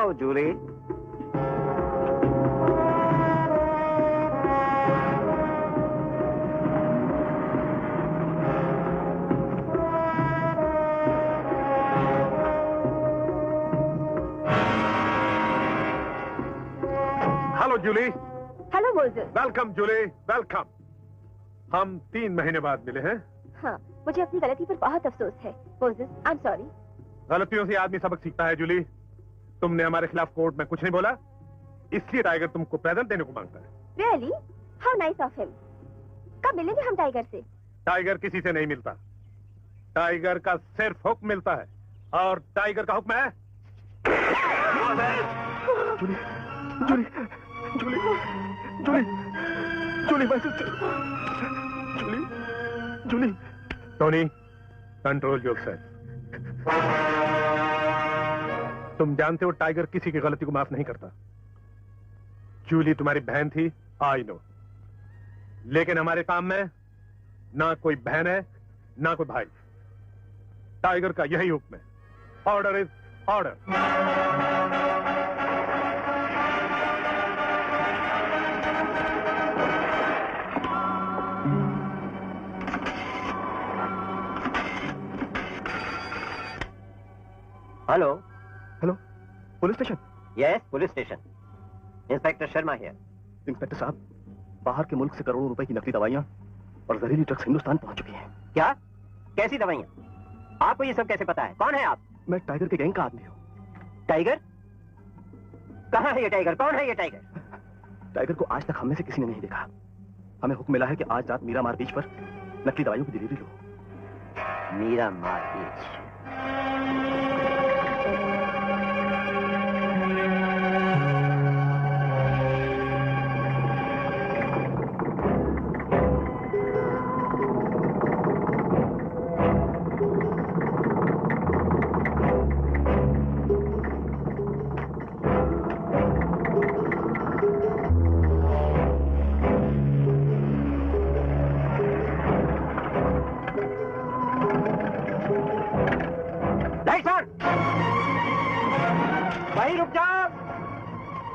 Hello, Julie. Hello Julie. Hello Moses. Welcome Julie, welcome. हम 3 महीने बाद मिले हैं। हाँ, मुझे अपनी गलती पर बहुत अफसोस है मोजेस, आई एम सॉरी। गलतियों से आदमी सबक सीखता है जूली। तुमने हमारे खिलाफ कोर्ट में कुछ नहीं बोला, इसलिए टाइगर तुमको प्रेजेंट देने को मांगता है। Really? How nice of him. कब मिलेंगे हम टाइगर से? टाइगर किसी से नहीं मिलता, टाइगर का सिर्फ हुक्म मिलता है, और टाइगर का हुक्म है Julie, Julie, Julie, Julie, Julie, my sister. Julie, Julie. Tony, control yourself. तुम जानते हो टाइगर किसी की गलती को माफ नहीं करता। जूली तुम्हारी बहन थी, आई नो, लेकिन हमारे काम में ना कोई बहन है ना कोई भाई। टाइगर का यही हुक्म है, order is order. Hello. Hello, police station? Yes, police station. Inspector Sharma here. Inspector साहब, बाहर के मुल्क से करोड़ों रुपए की नकली दवाइयां और जहरीली ड्रग्स हिंदुस्तान पहुंच चुकी हैं। क्या? कैसी दवाइयां? आपको ये सब कैसे पता है? कौन है आप? मैं टाइगर के गैंग का आदमी हूँ। टाइगर? कहाँ है ये टाइगर? कौन है ये टाइगर? टाइगर को आज तक हम में से किसी ने नहीं देखा। हमें हुक्म मिला है कि आज रात मीरा मार बीच पर नकली दवाइयों की डिलीवरी लो। मीरा मार बीच?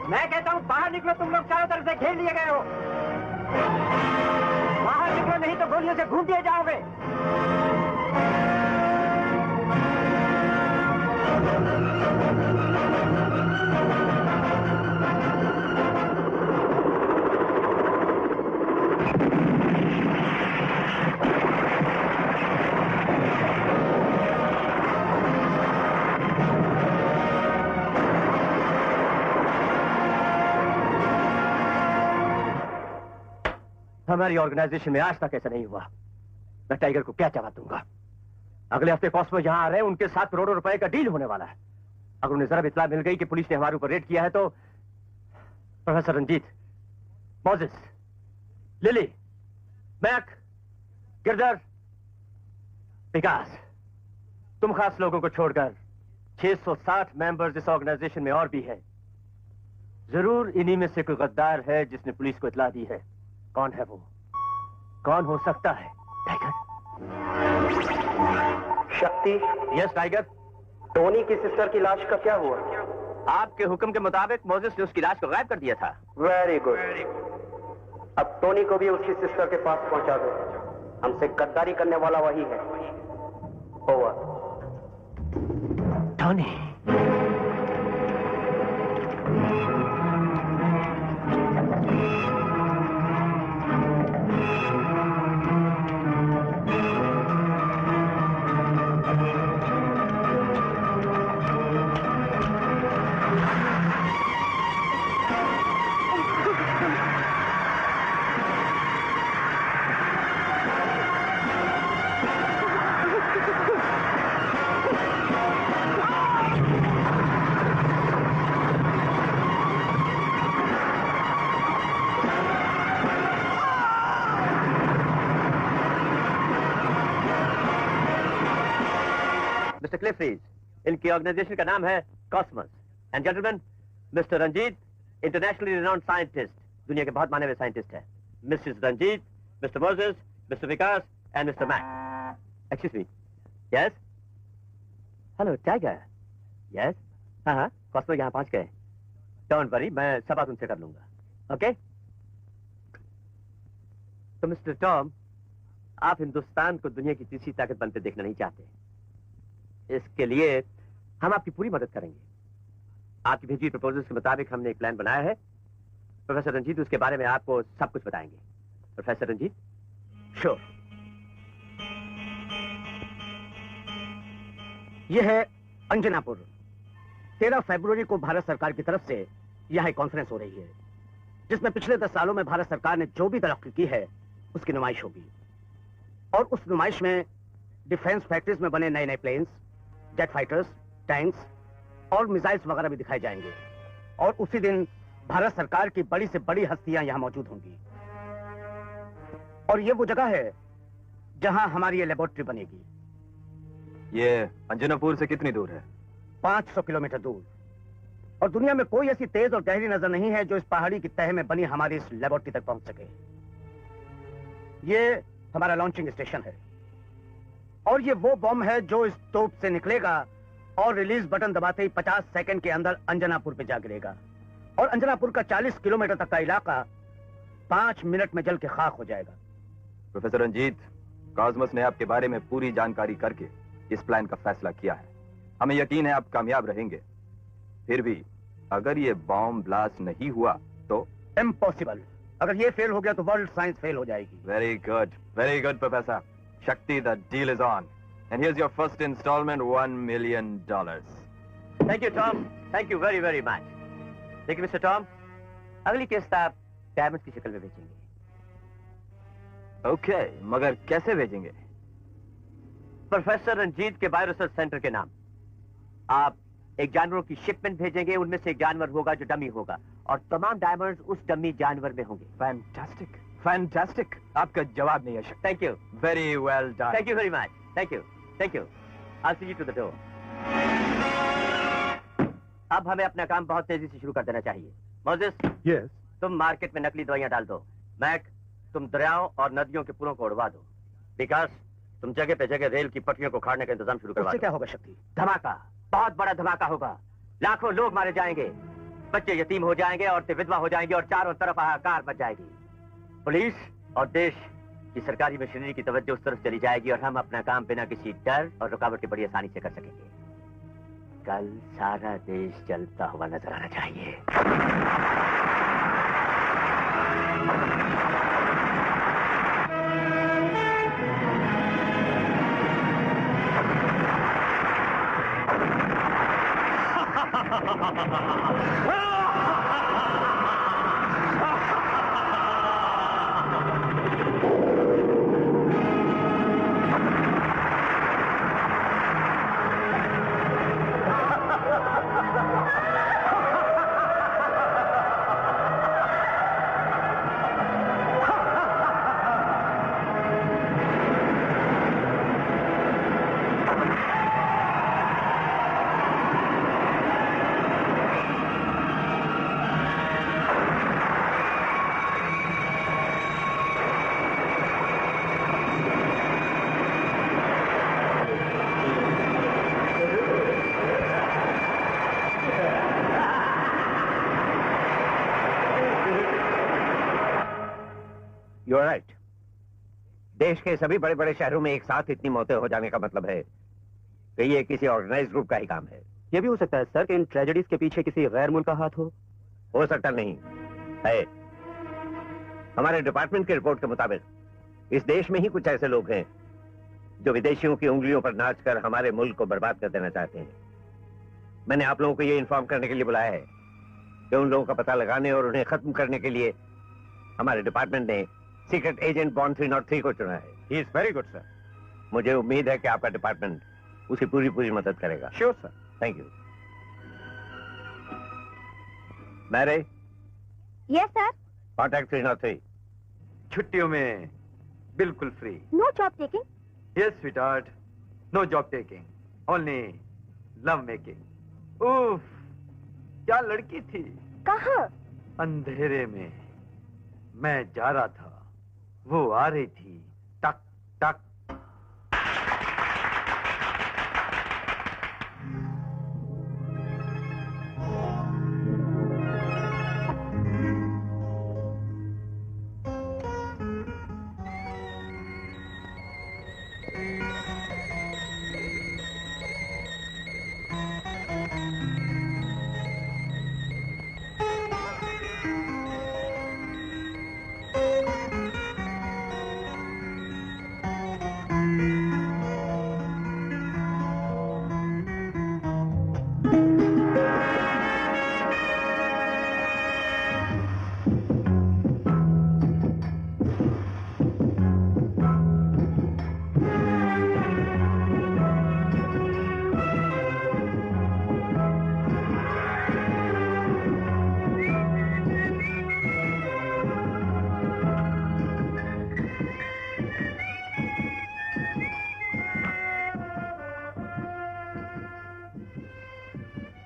मैं कहता हूँ बाहर निकलो, तुम लोग चारों तरफ से घेर लिए गए हो। बाहर निकलो, नहीं तो गोलियों से घूम दिए जाओगे। हमारी ऑर्गेनाइजेशन में आज तक ऐसा नहीं हुआ। मैं टाइगर को क्या जवाब दूंगा? अगले हफ्ते कॉस्मो यहां आ रहे हैं, उनके साथ करोड़ों रुपए का डील होने वाला है। अगर उन्हें जरा भी इत्तला मिल गई कि पुलिस ने हमारे ऊपर रेड किया है तो professor Ranjit, Moses, Lily, Mac, Girdhar, Vikas, तुम खास लोगों को छोड़कर 660 मेंबर्स इस ऑर्गेनाइजेशन में और भी हैं। जरूर इन्हीं में से कोई गद्दार है जिसने पुलिस को इत्तला दी है। कौन है वो? कौन हो सकता है? टाइगर? शक्ति। Yes tiger. टोनी की सिस्टर की लाश का क्या हुआ? आपके हुक्म के मुताबिक मोजेस ने उसकी लाश को गायब कर दिया था। Very good. अब टोनी को भी उसकी सिस्टर के पास पहुंचा दो। हमसे गद्दारी करने वाला वही है। ओवर। टोनी। क्लिफ रीज, इनकी ऑर्गेनाइजेशन का नाम है Cosmos. And gentleman, Mr Ranjit, internationally renowned scientist, दुनिया के बहुत माने हुए साइंटिस्ट है। Mrs Ranjit, Mr Moses, Mr Vikas and Mr Mac. Excuse me. Yes? Hello Tiger. Yes? हाँ हाँ, कॉस्मो यहाँ पहुंच गए। डोंट वरी, मैं सब बात उनसे कर लूंगा। ओके? तो मिस्टर टॉम, आप हिंदुस्तान को दुनिया की तीसरी ताकत बनते देखना नहीं चाहते। इसके लिए हम आपकी पूरी मदद करेंगे। आपकी भेजी प्रपोजल्स के मुताबिक हमने एक प्लान बनाया है। प्रोफेसर रंजीत उसके बारे में आपको सब कुछ बताएंगे। प्रोफेसर रंजीत? श्योर। यह है अंजनापुर। 13 फरवरी को भारत सरकार की तरफ से यहाँ एक कॉन्फ्रेंस हो रही है, जिसमें पिछले 10 सालों में भारत सरकार ने जो भी तरक्की की है उसकी नुमाइश होगी। और उस नुमाइश में डिफेंस फैक्ट्रीज में बने नए नए प्लेन्स, जेट फाइटर्स, टैंक्स और मिसाइल्स वगैरह भी दिखाए जाएंगे। और उसी दिन भारत सरकार की बड़ी से बड़ी हस्तियां यहां मौजूद होंगी। और ये वो जगह है जहां हमारी ये लेबोरेटरी बनेगी। ये अंजनापुर से कितनी दूर है? 500 किलोमीटर दूर। और दुनिया में कोई ऐसी तेज और गहरी नजर नहीं है जो इस पहाड़ी की तह में बनी हमारी इस लेबोरेटरी तक पहुंच सके। ये हमारा लॉन्चिंग स्टेशन है। और ये वो बॉम्ब है जो इस तोप से निकलेगा और रिलीज बटन दबाते ही 50 सेकंड के अंदर अंजनापुर पे जा गिरेगा। और अंजनापुर का 40 किलोमीटर तक का इलाका 5 मिनट में जल के खाक हो जाएगा। प्रोफेसर रंजीत, कॉस्मस ने आपके बारे में पूरी जानकारी करके इस प्लान का फैसला किया है। हमें यकीन है आप कामयाब रहेंगे। फिर भी अगर ये बॉम्ब ब्लास्ट नहीं हुआ तो? इम्पॉसिबल। अगर ये फेल हो गया तो वर्ल्ड साइंस फेल हो जाएगी। Very good professor. Shakti, the deal is on and here's your first installment $1 million। Thank you Tom, thank you very very much. देखिए मिस्टर टॉम, अगली किस्त आप डायमंड की शक्ल में बेचेंगे। ओके, मगर कैसे भेजेंगे? प्रोफेसर रंजीत के बायो रिसर्च सेंटर के नाम। आप एक जानवरों की शिपमेंट भेजेंगे, उनमें से एक जानवर होगा जो डमी होगा और तमाम डायमंड्स उस डमी जानवर में होंगे। Fantastic, fantastic. आपका जवाब नहीं है। Thank you. Very well done. Thank you very much. Thank you, thank you. I see you to the door. अब हमें अपना काम बहुत तेजी से शुरू कर देना चाहिए। Moses, yes. तुम मार्केट में नकली दवाइयां डाल दो। मैक, तुम दरियाओं और नदियों के पुलों को उड़वा दो। विकास, तुम जगह पे जगह रेल की पटरियों को खाड़ने का इंतजाम शुरू करवा दो। क्या होगा शक्ति? धमाका, बहुत बड़ा धमाका होगा। लाखों लोग मारे जाएंगे, बच्चे यतीम हो जाएंगे, औरतें विधवा हो जाएंगी और चारों तरफ हाहाकार मच जाएगी। पुलिस और देश की सरकारी मशीनरी की तवज्जो उस तरफ चली जाएगी और हम अपना काम बिना किसी डर और रुकावट के बड़ी आसानी से कर सकेंगे। कल सारा देश जलता हुआ नजर आना चाहिए। You are right. देश के सभी बड़े बड़े शहरों में एक साथ इतनी मौतें हो जाने का मतलब है कि ये किसी ऑर्गेनाइज्ड ग्रुप का ही काम है। ये भी हो सकता है सर कि इन ट्रेजेडीज के पीछे किसी गैर मुल्क का हाथ हो सकता नहीं है। हमारे डिपार्टमेंट की रिपोर्ट के मुताबिक इस देश में ही कुछ ऐसे लोग हैं जो विदेशियों की उंगलियों पर नाचकर हमारे मुल्क को बर्बाद कर देना चाहते हैं। मैंने आप लोगों को ये इन्फॉर्म करने के लिए बुलाया है कि उन लोगों का पता लगाने और उन्हें खत्म करने के लिए हमारे डिपार्टमेंट ने सीक्रेट एजेंट बॉन्ड 303 को चुना है। He is very good sir. मुझे उम्मीद है कि आपका डिपार्टमेंट उसी पूरी मदद करेगा। Sure sir. Thank you. Mary, yes sir. Contact 303। छुट्टियों में बिल्कुल free. No job taking. Yes sweetheart, no job taking, only love making. उफ, क्या लड़की थी। कहाँ? अंधेरे में मैं जा रहा था, वो आ रही थी। टक टक।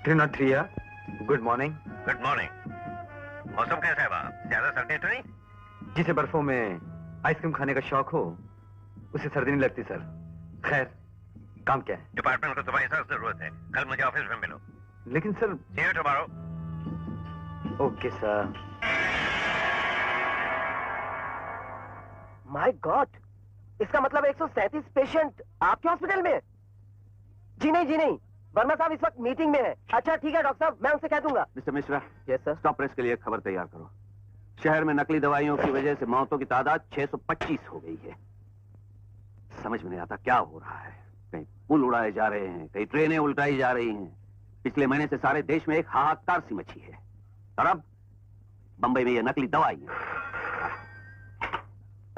303 गुड मॉर्निंग। Good morning. मौसम कैसा है वहाँ? ज्यादा सर्दी तो नहीं? जिसे बर्फों में आइसक्रीम खाने का शौक हो उसे सर्दी नहीं लगती सर। खैर काम क्या है? डिपार्टमेंट को तुम्हारी सख्त जरूरत है। कल मुझे ऑफिस में मिलो। लेकिन sir. See you tomorrow। Okay sir. My God, इसका मतलब 137 पेशेंट आपके हॉस्पिटल में? जी नहीं, वर्मा साहब इस वक्त मीटिंग में है। अच्छा ठीक है डॉक्टर साहब, मैं उनसे कह दूंगा। Mister Mishra, yes sir. Stop press के लिए एक खबर तैयार करो। शहर में नकली दवाइयों की वजह से मौतों की तादाद 625 हो गई है। समझ में नहीं आता क्या हो रहा है। कहीं पुल उड़ाए जा रहे हैं, कहीं ट्रेनें उल्टाई जा रही हैं। पिछले महीने से सारे देश में एक हाहाकार सी मची है, और अब बंबई में ये नकली दवाइयां।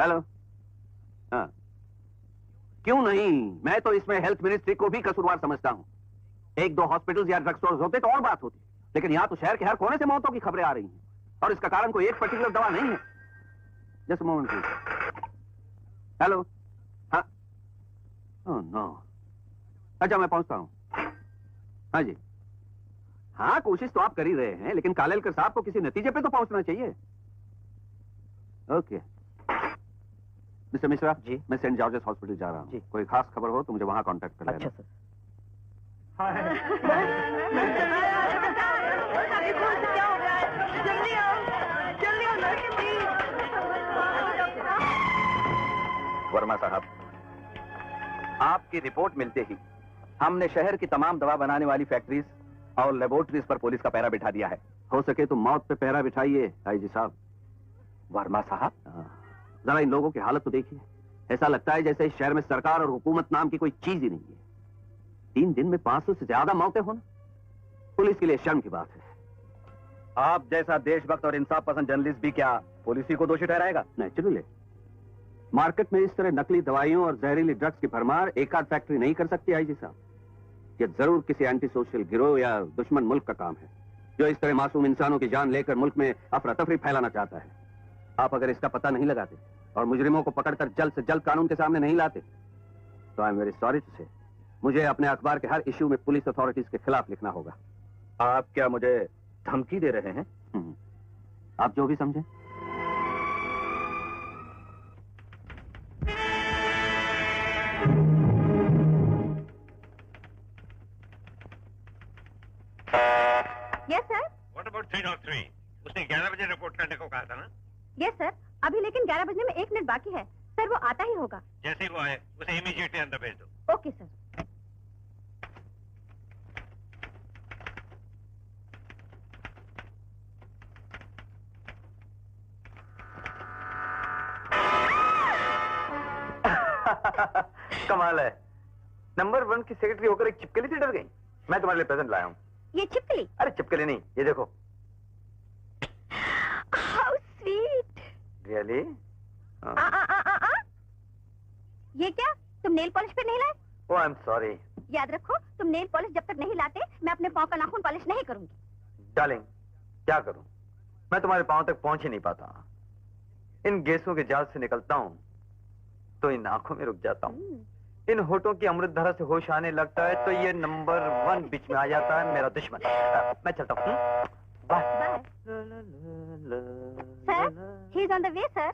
हेलो, हाँ, क्यों नहीं, मैं तो इसमें हेल्थ मिनिस्ट्री को भी कसूरवार समझता हूं। एक दो हॉस्पिटल्स या ड्रग स्टोर्स होते तो और बात होती, लेकिन यहां तो शहर के हर कोने से मौतों की खबरें आ रही हैं, और इसका कारण कोई एक पर्टिकुलर दवा नहीं है। Just moment please. हेलो, हाँ, ओह नो, अच्छा मैं पहुंचता हूं। हाँ जी, हाँ कोशिश तो आप कर ही रहे हैं, लेकिन कालेलकर साहब को किसी नतीजे पे तो पहुंचना चाहिए। ओके मिस्टर मिश्रा जी, मैं सेंट जॉर्जेस हॉस्पिटल जा रहा हूँ। कोई खास खबर हो तो मुझे वहां कांटेक्ट कर लेना। अच्छा सर। वर्मा साहब, आपकी रिपोर्ट मिलते ही हमने शहर की तमाम दवा बनाने वाली फैक्ट्रीज और लेबोरेटरीज पर पुलिस का पहरा बिठा दिया है। हो सके तो मौत पे पहरा बिठाइए आईजी साहब। वर्मा साहब, जरा इन लोगों की हालत तो देखिए। ऐसा लगता है जैसे इस शहर में सरकार और हुकूमत नाम की कोई चीज ही नहीं है। 3 दिन में 500 से ज्यादा मौतें होना पुलिस के लिए शर्म की बात है। आप जैसा देशभक्त और इंसाफ पसंद जर्नलिस्ट भी क्या पुलिस ही को दोषी ठहराएगा? नेचुरली, मार्केट में इस तरह नकली दवाइयों और जहरीली ड्रग्स की भरमार एक आध फैक्ट्री नहीं कर सकती आईजी साहब। ये जरूर किसी एंटी सोशल गिरोह या दुश्मन मुल्क का काम है, जो इस तरह मासूम इंसानों की जान लेकर मुल्क में अफरा तफरी फैलाना चाहता है। आप अगर इसका पता नहीं लगाते और मुजरिमों को पकड़कर जल्द से जल्द कानून के सामने नहीं लाते तो I am very sorry to say मुझे अपने अखबार के हर इश्यू में पुलिस अथॉरिटीज के खिलाफ लिखना होगा। आप क्या मुझे धमकी दे रहे हैं? आप जो भी समझें। Yes sir. What about 303? उसने 11 बजे रिपोर्ट करने को कहा था ना? यस सर, अभी लेकिन 11 बजने में 1 मिनट बाकी है। सर वो आता ही होगा। जैसे ही वो आए उसे इमीडिएटली अंदर भेज दो। Okay sir. कमाल है, नंबर 1 की सेक्रेटरी होकर एक चिपकली से डर गई। मैं तुम्हारे लिए प्रेजेंट लाया हूँ। ये छिपकली? अरे चिपकली नहीं, ये देखो। How sweet. रियली? ये क्या, तुम नेल पॉलिश पे नहीं लाए? ओह आई एम सॉरी। याद रखो, तुम नेल पॉलिश जब तक नहीं लाते मैं अपने पाँव का नाखून पॉलिश नहीं करूंगी। डार्लिंग, क्या करूं, मैं तुम्हारे पांव तक पहुंच ही नहीं पाता। इन गैसों के जाल से निकलता हूं तो इन आंखों में रुक जाता हूं। इन होठों की अमृत धारा से होश आने लगता है तो ये नंबर 1 बीच में आ जाता है, मेरा दुश्मन। मैं चलता हूं। Bye. Sir, he is on the way sir.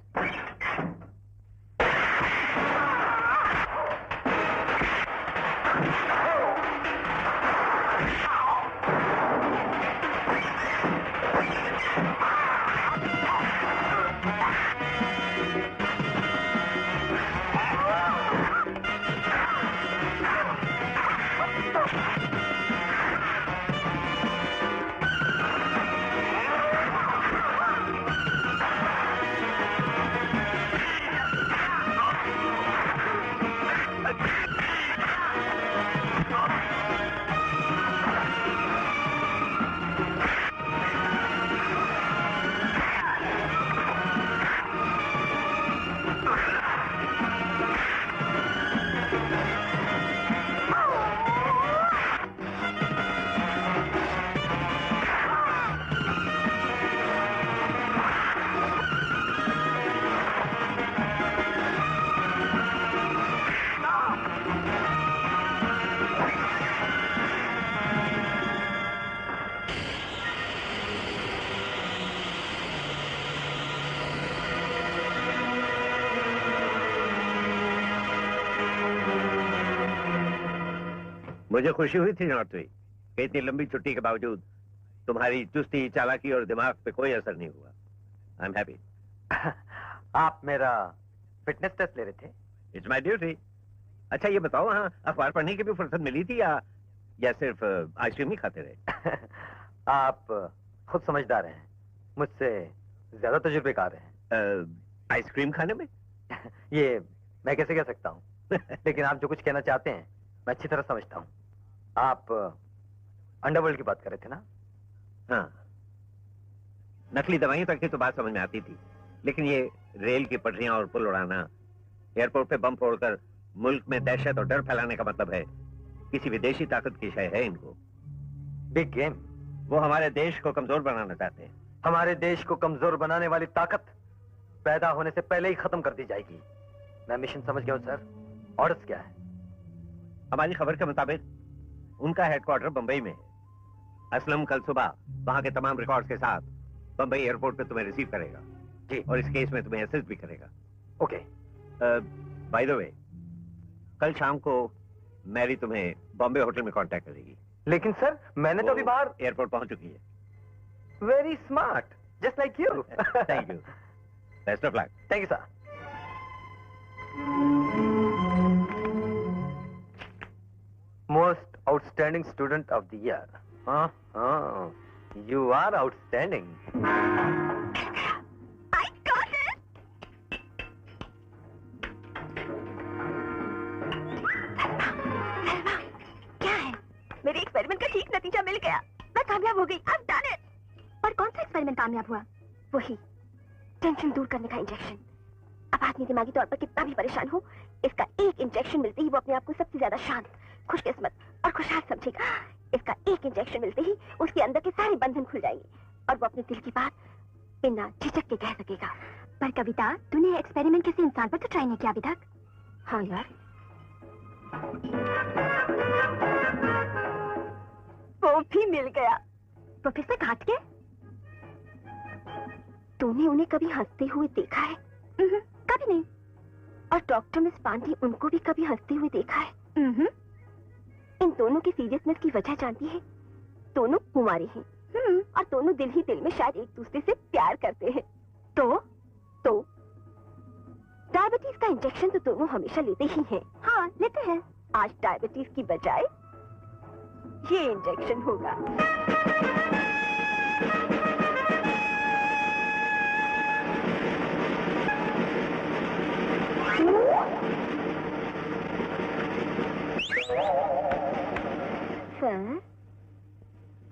मुझे खुशी हुई थी नॉर्थवी कि इतनी लंबी छुट्टी के बावजूद तुम्हारी चुस्ती, चालाकी और दिमाग पे कोई असर नहीं हुआ। I am happy. आप मेरा फिटनेस टेस्ट ले रहे थे? It's my duty. अच्छा ये बताओ, हाँ, अखबार पढ़ने की भी फुर्सत मिली थी या सिर्फ आइसक्रीम ही खाते रहे? आप खुद समझदार हैं, मुझसे ज्यादा तजुर्बेकार हैं। आइसक्रीम खाने में? ये मैं कैसे कह सकता हूँ, लेकिन आप जो कुछ कहना चाहते हैं मैं अच्छी तरह समझता हूँ। आप अंडरवर्ल्ड की बात कर रहे थे ना? हाँ, नकली दवाइयों तक की तो बात समझ में आती थी, लेकिन ये रेल की पटरियां और पुल उड़ाना, एयरपोर्ट पे बम फोड़कर मुल्क में दहशत और डर फैलाने का मतलब है किसी विदेशी ताकत की शय है इनको। Big game. वो हमारे देश को कमजोर बनाना चाहते हैं। हमारे देश को कमजोर बनाने वाली ताकत पैदा होने से पहले ही खत्म कर दी जाएगी। मैं मिशन समझ गया हूँ सर। ऑर्डर्स क्या है? हमारी खबर के मुताबिक उनका हेडक्वार्टर बंबई में है। असलम कल सुबह वहां के तमाम रिकॉर्ड्स के साथ बंबई एयरपोर्ट पे तुम्हें रिसीव करेगा जी, और इस केस में तुम्हें असिस्ट भी करेगा। ओके। बाय द वे, कल शाम को मैरी तुम्हें बॉम्बे होटल में कांटेक्ट करेगी। लेकिन सर मैंने तो अभी बाहर। एयरपोर्ट पहुंच चुकी है। Very smart, just like you. Thank you. Best of luck. Thank you sir. Most outstanding student of the year. हाँ, you are outstanding. I got it! सरवा, क्या है? मेरे एक्सपेरिमेंट का ठीक नतीजा मिल गया। मैं कामयाब हो गई। I've done it! पर कौन सा एक्सपेरिमेंट कामयाब हुआ? वही टेंशन दूर करने का इंजेक्शन। अब आदमी दिमागी तौर पर कितना भी परेशान हो, इसका एक इंजेक्शन मिलते ही वो अपने आप को सबसे ज्यादा शांत, खुशकिस्मत और खुशहाल समझेगा। इसका एक इंजेक्शन मिलते ही उसके अंदर के सारे बंधन खुल जाएंगे और वो अपने दिल की बात बिना झिझक के कह सकेगा। पर कविता, तूने एक्सपेरिमेंट किसी इंसान पर तो ट्राई नहीं किया अभी तक? हाँ यार। वो भी मिल गया। प्रोफेसर घाट के? तूने उन्हें कभी हंसते हुए देखा है? कभी नहीं। और डॉक्टर मिस पांडे, उनको भी कभी हंसते हुए देखा है? इन दोनों की सीरियसनेस की वजह जानती है? दोनों कुंवारे हैं और दोनों दिल ही दिल में शायद एक दूसरे से प्यार करते हैं। तो डायबिटीज का इंजेक्शन तो दोनों हमेशा लेते ही हैं। हाँ, लेते हैं। आज डायबिटीज की बजाय ये इंजेक्शन होगा।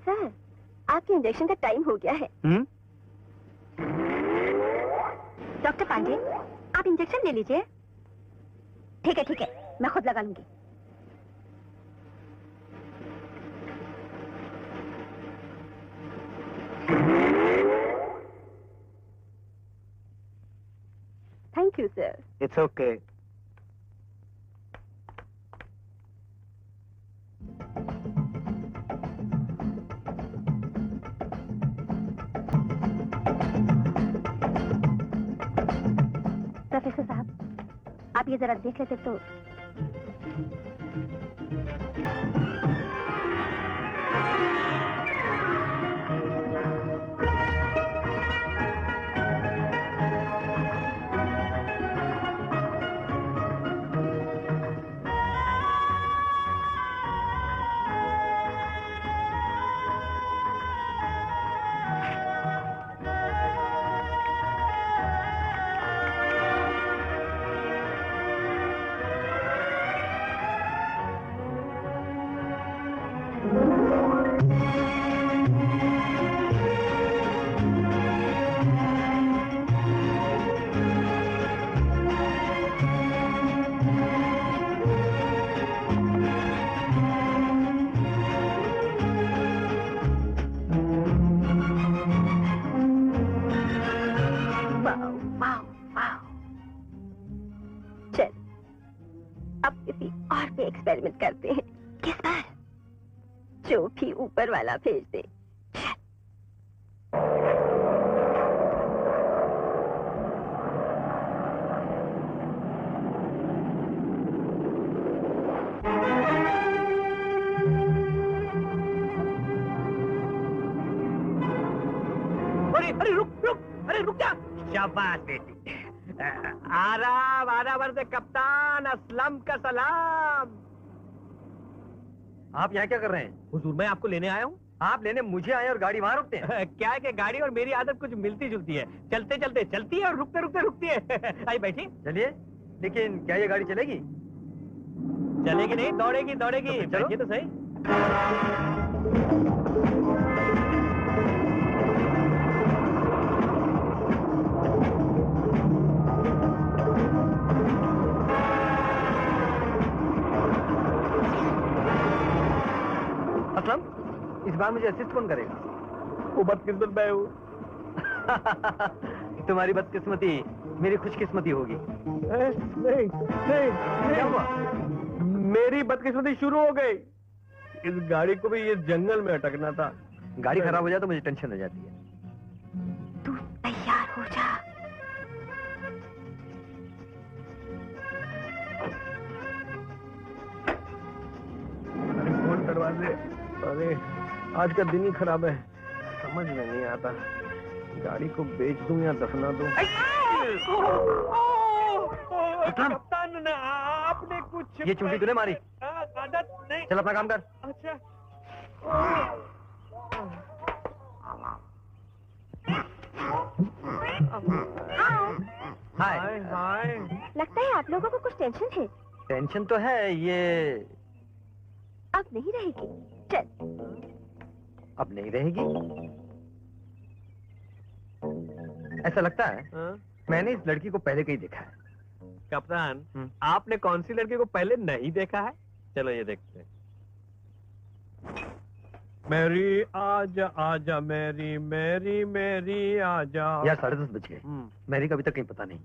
सर, आपके इंजेक्शन का टाइम हो गया है। डॉक्टर पांडे, आप इंजेक्शन ले लीजिए। ठीक है, मैं खुद लगा लूंगी। Thank you sir. It's okay. Professor साहब, आप ये जरा देख लेते तो। एक्सपेरिमेंट करते हैं। किस पर? जो भी ऊपर वाला भेज दे। अरे अरे रुक रुक, अरे रुक जा। शाबाश बेटी। आराम आराम से कप्तान, असलम का सलाम। आप यहाँ क्या कर रहे हैं? हुजूर मैं आपको लेने आया हूँ। आप लेने मुझे आए और गाड़ी वहां रोकते हैं? क्या है कि गाड़ी और मेरी आदत कुछ मिलती जुलती है, चलते चलते चलती है और रुकते रुकते रुकती है। आई बैठी। चलिए, लेकिन क्या ये गाड़ी चलेगी? चलेगी नहीं, दौड़ेगी दौड़ेगी। तो चलो। बैठिए तो सही। असलम, इस बार मुझे असिस्ट कौन करेगा? वो बदकिस्मत मैं हूँ। तुम्हारी बदकिस्मती मेरी खुशकिस्मती होगी। नहीं नहीं, क्या हुआ? मेरी बदकिस्मती शुरू हो गई। इस गाड़ी को भी ये जंगल में अटकना था। गाड़ी खराब हो जाए तो मुझे टेंशन हो जाती है। तू तैयार हो जा। अरे कौन दरवाजे? अरे आज का दिन ही खराब है, समझ में नहीं आता गाड़ी को बेच दूं या दफना दूं। कप्तान आपने कुछ ये चुंडी तूने मारी? आदत नहीं। चल अपना काम कर। अच्छा। हाय। हाय। लगता है आप लोगों को कुछ टेंशन है। टेंशन तो है, ये अब नहीं रहेगी। चल। अब नहीं रहेगी। ऐसा लगता है मैंने इस लड़की को पहले कहीं देखा है। कप्तान आपने कौन सी लड़की को पहले नहीं देखा है? चलो ये देखते हैं। मैरी आजा आजा मैरी मैरी मैरी आजा। यार 10:30 बज गए, मैरी का अभी तक कहीं पता नहीं।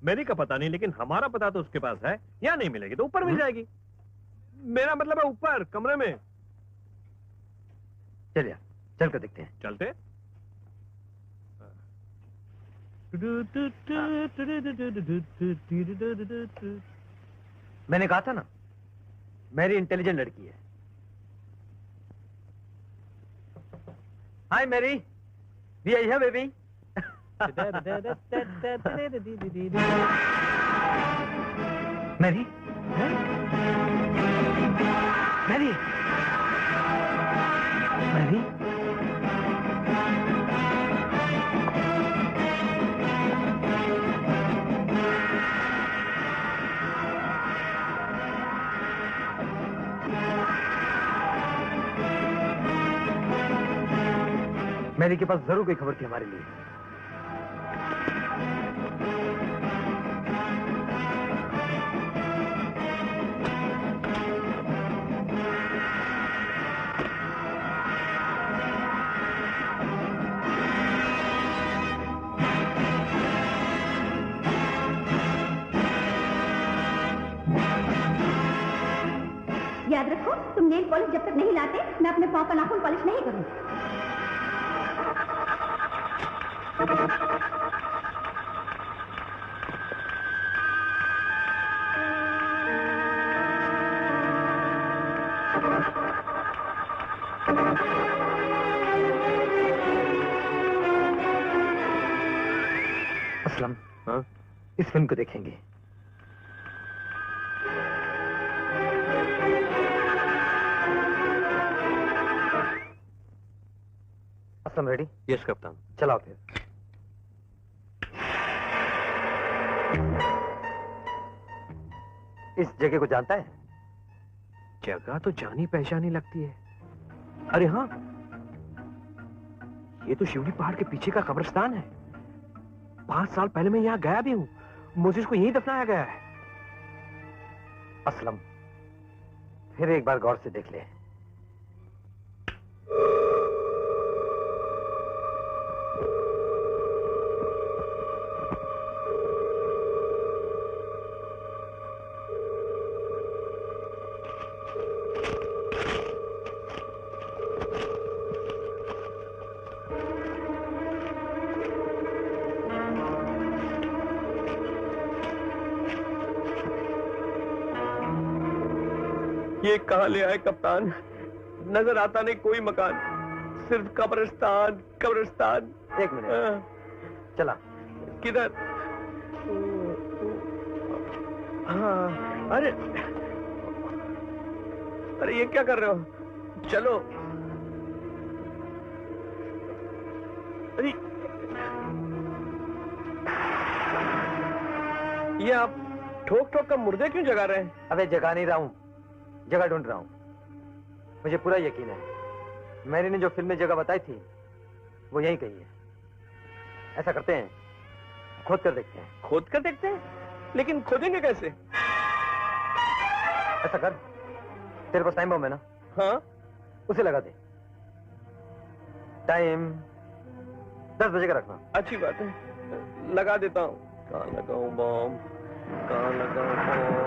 मैरी का पता नहीं, लेकिन हमारा पता तो उसके पास है। यहाँ नहीं मिलेगी तो ऊपर मिल जाएगी। मेरा मतलब है ऊपर कमरे में। चल यार, चल कर देखते हैं। चलते। मैंने कहा था ना, मैरी इंटेलिजेंट लड़की है। Hi Mary, we are here baby. Mary, Mary, Mary, Mary के पास जरूर कोई खबर थी हमारे लिए। याद रखो, तुम नेल पॉलिश जब तक नहीं लाते, मैं अपने पाँव का नाखून पॉलिश नहीं करूँ। असलम, इस फिल्म को देखेंगे। असलम रेडी? यस कप्तान। चलाओ फिर। इस जगह को जानता है? जगह तो जानी पहचानी लगती है। अरे हाँ, ये तो शिवली पहाड़ के पीछे का कब्रिस्तान है। 5 साल पहले मैं यहाँ गया भी हूँ। मुझे इसको यहीं दफनाया गया है। असलम, फिर एक बार गौर से देख ले। ये कहाँ ले आए कप्तान? नजर आता नहीं कोई मकान, सिर्फ कब्रिस्तान कब्रिस्तान। एक मिनट, चला। किधर? हाँ, अरे अरे ये क्या कर रहे हो? चलो। अरे ये आप ठोक ठोक कर मुर्दे क्यों जगा रहे हैं? अबे जगा नहीं रहा हूं, जगह ढूंढ रहा हूं। मुझे पूरा यकीन है मैरी ने जो फिल्म में जगह बताई थी वो यही कही है। ऐसा करते हैं, खोद कर देखते हैं। खोद कर देखते हैं? लेकिन खोदेंगे कैसे? ऐसा कर, तेरे पास टाइम बम है ना? हाँ, उसे लगा दे। टाइम 10 बजे का रखना। अच्छी बात है, लगा देता हूँ। कहाँ लगाऊं बम? कहाँ लगाऊं बम?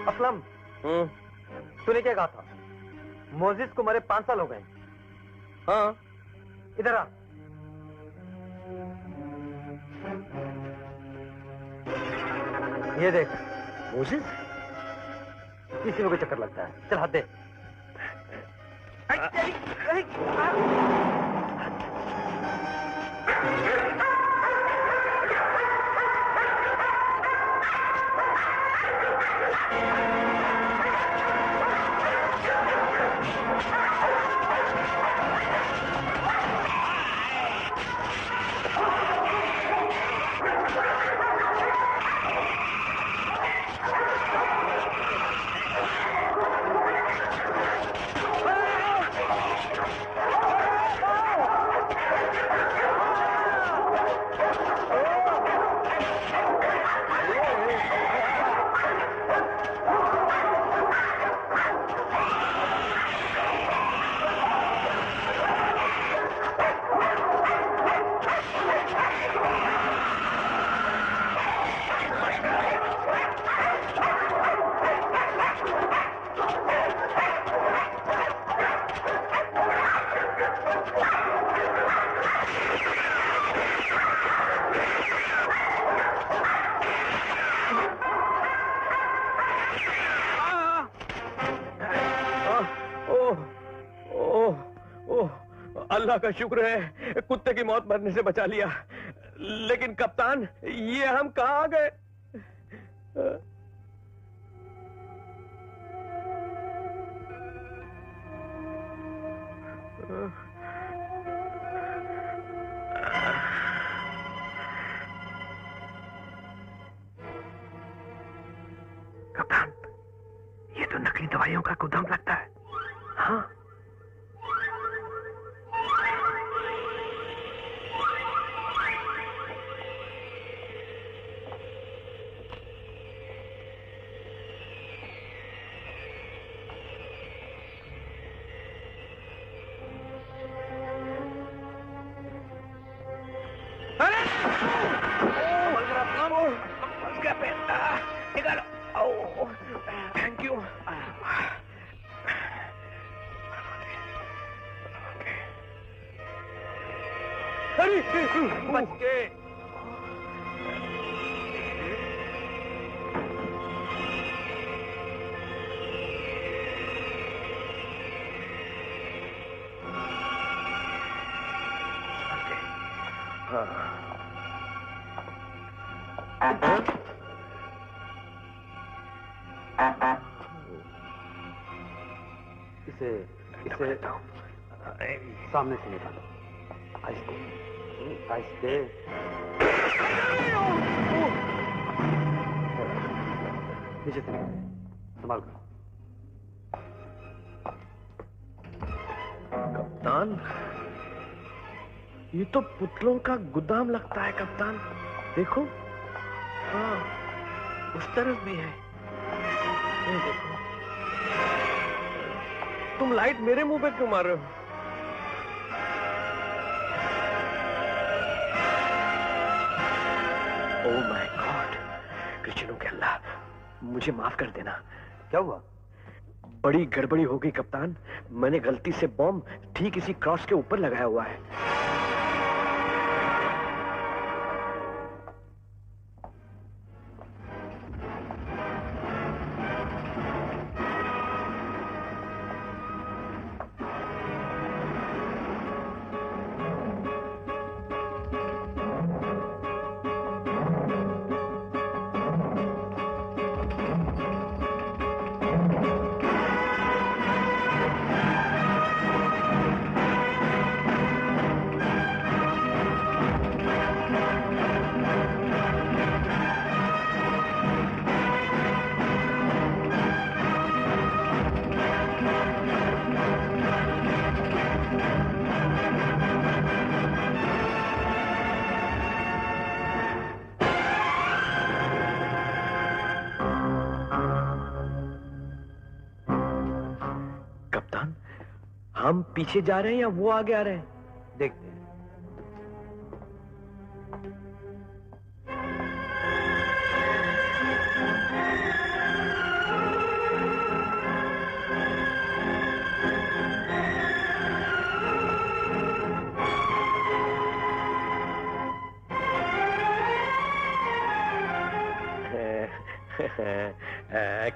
असलम, तूने क्या कहा था? मोजिस को मरे 5 साल हो गए। हाँ, इधर आ। ये देख मोजिस, इसी में कोई चक्कर लगता है। चल हाथ दे। अल्लाह का शुक्र है कुत्ते की मौत मरने से बचा लिया। लेकिन कप्तान, ये हम कहाँ आ गए? कप्तान, ये तो नकली दवाइयों का गोदाम लगता है। हाँ, थैंक यू। अरे बच गए। इसे सामने से निकालो। आहिस्ते आहिस्ते। नीचे से निकालो, संभाल करो। कप्तान, ये तो पुतलों का गोदाम लगता है कप्तान। देखो, हाँ, उस तरफ भी है। ये देखो। तुम लाइट मेरे मुंह पे क्यों मार रहे हो? ओह माय गॉड, कृष्णों के अल्लाह, मुझे माफ कर देना। क्या हुआ? बड़ी गड़बड़ी हो गई कप्तान। मैंने गलती से बॉम्ब ठीक इसी क्रॉस के ऊपर लगाया हुआ है। हम पीछे जा रहे हैं या वो आगे आ रहे हैं? देखते हैं।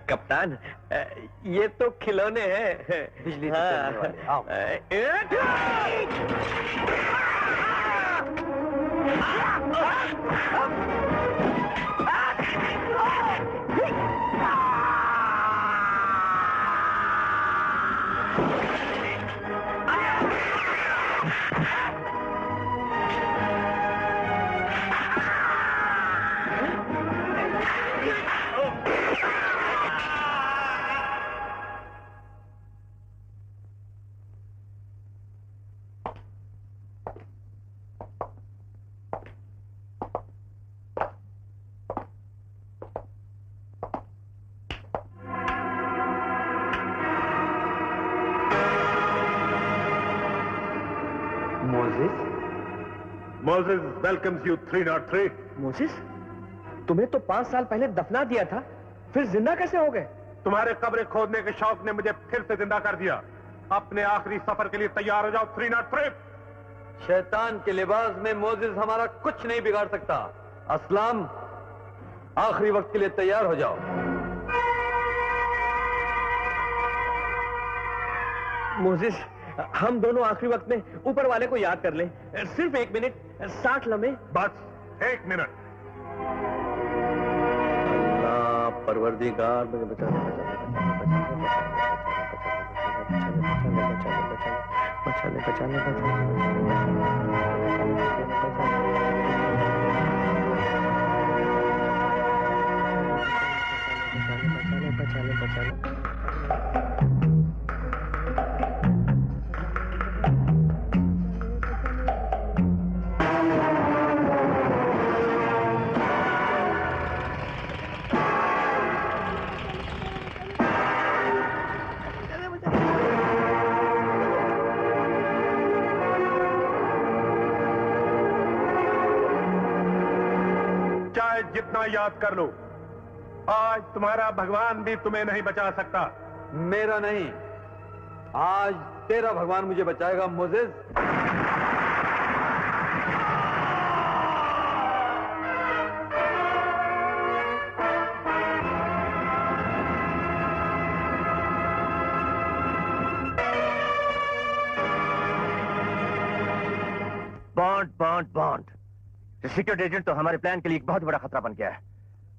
कप्तान, ये तो खिलौने हैं। बिजली से चलने वाले। आओ। Moses welcomes you 303. मोसेस, तुम्हें तो 5 साल पहले दफना दिया था, फिर जिंदा कैसे हो गए? तुम्हारे कब्र खोदने के शौक ने मुझे फिर से जिंदा कर दिया। अपने आखिरी सफर के लिए तैयार हो जाओ 303। शैतान के लिबास में मोजेस हमारा कुछ नहीं बिगाड़ सकता। असलाम, आखिरी वक्त के लिए तैयार हो जाओ। मोसेस, हम दोनों आखिरी वक्त में ऊपर वाले को याद कर लें। सिर्फ 1 मिनट, 60 लम्हे। बस 1 मिनट। अल्लाह परवरदिगार मुझे बचाने जितना याद कर लो, आज तुम्हारा भगवान भी तुम्हें नहीं बचा सकता। मेरा नहीं, आज तेरा भगवान मुझे बचाएगा मोजेस। बॉन्ड सिक्योरिटी एजेंट तो हमारे प्लान के लिए एक बहुत बड़ा खतरा बन गया है।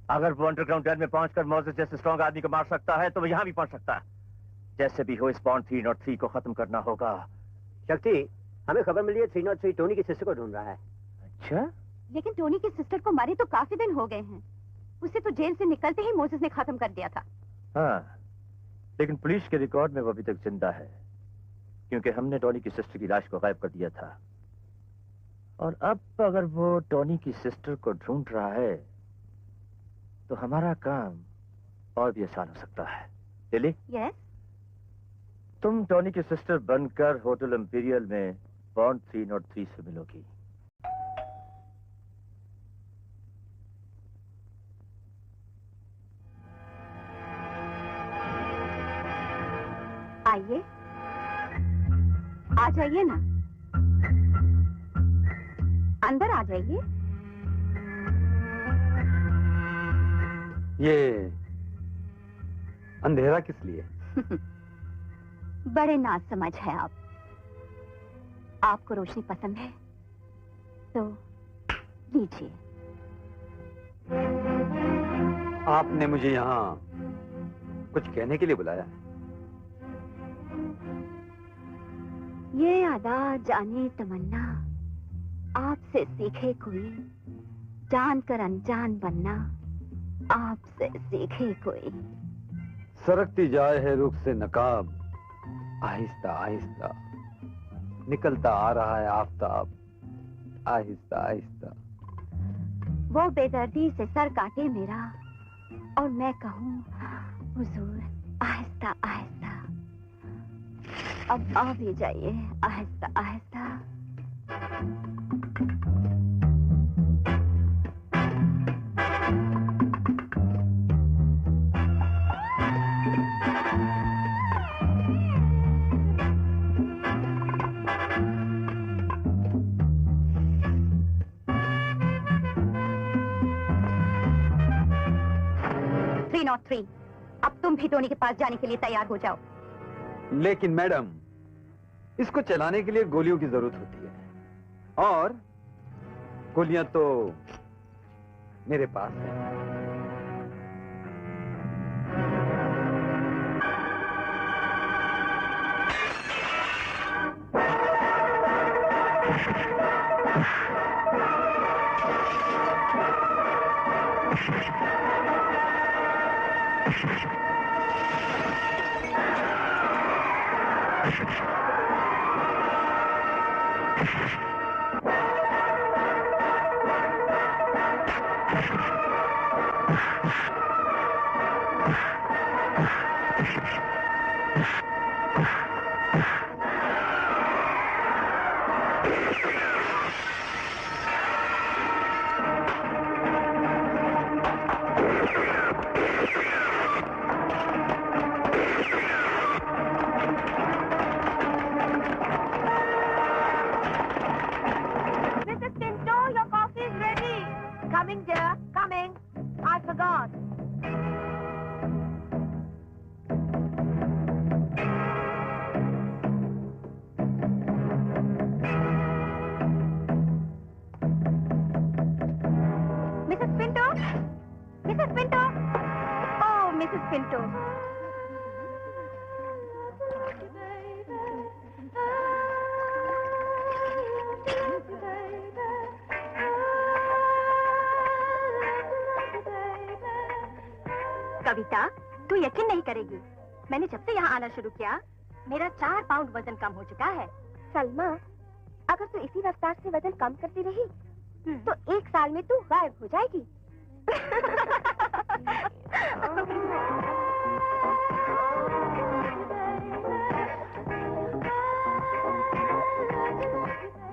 अगर वो अंडरग्राउंड रेल में पहुंचकर मोसेस जैसे स्ट्रॉन्ग आदमी को मार सकता है तो वो यहां भी पहुंच सकता है। जैसे भी हो इस बॉन्ड 303 को खत्म करना होगा। शक्ति, हमें खबर मिली है 303 टोनी की सिस्टर को ढूंढ रहा है। अच्छा, लेकिन टोनी की सिस्टर को मारे तो काफी दिन हो गए हैं। उसे तो जेल से निकलते ही मोसेस ने खत्म कर दिया था। हाँ, लेकिन पुलिस के रिकॉर्ड में वो अभी तक जिंदा है, क्योंकि हमने टोनी की सिस्टर की लाश को गायब कर दिया था। और अब अगर वो टोनी की सिस्टर को ढूंढ रहा है तो हमारा काम और भी आसान हो सकता है। Lily, yes? तुम टोनी की सिस्टर बनकर होटल इंपीरियल में बॉन्ड 303 से मिलोगी। आइए, आ जाइए ना, अंदर आ जाइए। ये अंधेरा किस लिए? बड़े नाज समझ है आप। आपको रोशनी पसंद है तो लीजिए। आपने मुझे यहाँ कुछ कहने के लिए बुलाया? ये अदा जाने तमन्ना, आपसे सीखे कोई, जानकर अनजान बनना, आपसे सीखे कोई। सरकती जाए है रुख से नकाब, आहिस्ता आहिस्ता निकलता आ रहा है आफताब, आहिस्ता आहिस्ता। वो बेदर्दी से सर काटे मेरा और मैं कहूँ हुजूर आहिस्ता आहिस्ता। अब आ भी जाइए आहिस्ता आहिस्ता। अब तुम भी टोनी के पास जाने के लिए तैयार हो जाओ। लेकिन मैडम, इसको चलाने के लिए गोलियों की जरूरत होती है और गोलियां तो मेरे पास है। कविता, तू यकीन नहीं करेगी, मैंने जब से यहाँ आना शुरू किया मेरा 4 पाउंड वजन कम हो चुका है। सलमा, अगर तू इसी रफ्तार से वजन कम करती रही तो 1 साल में तू गायब हो जाएगी।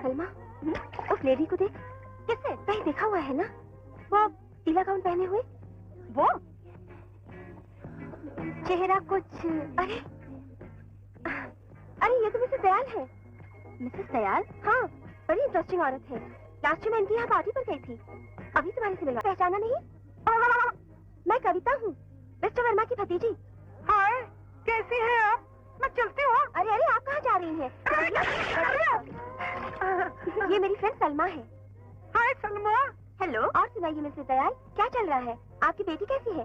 सलमा, उस लेडी को देख। किससे? कहीं देखा हुआ है ना, वो पीला गाउन पहने हुए। वो चेहरा कुछ, अरे अरे ये तो मिसेस दयाल है। मिसेस दयाल? हाँ, बड़ी इंटरेस्टिंग औरत है। लास्ट टाइम मैं इनके यहाँ पार्टी पर गई थी, अभी तुम्हारे से मिला। पहचाना नहीं? मैं कविता हूँ, मिस्टर वर्मा की भतीजी। हाय, कैसी हैं आप? मैं चलती हूँ। अरे अरे, आप कहाँ जा रही हैं? ये मेरी फ्रेंड सलमा है। हाय सलमा। हेलो। और सुनाइए मिसेस दयाल, क्या चल रहा है? आपकी बेटी कैसी है?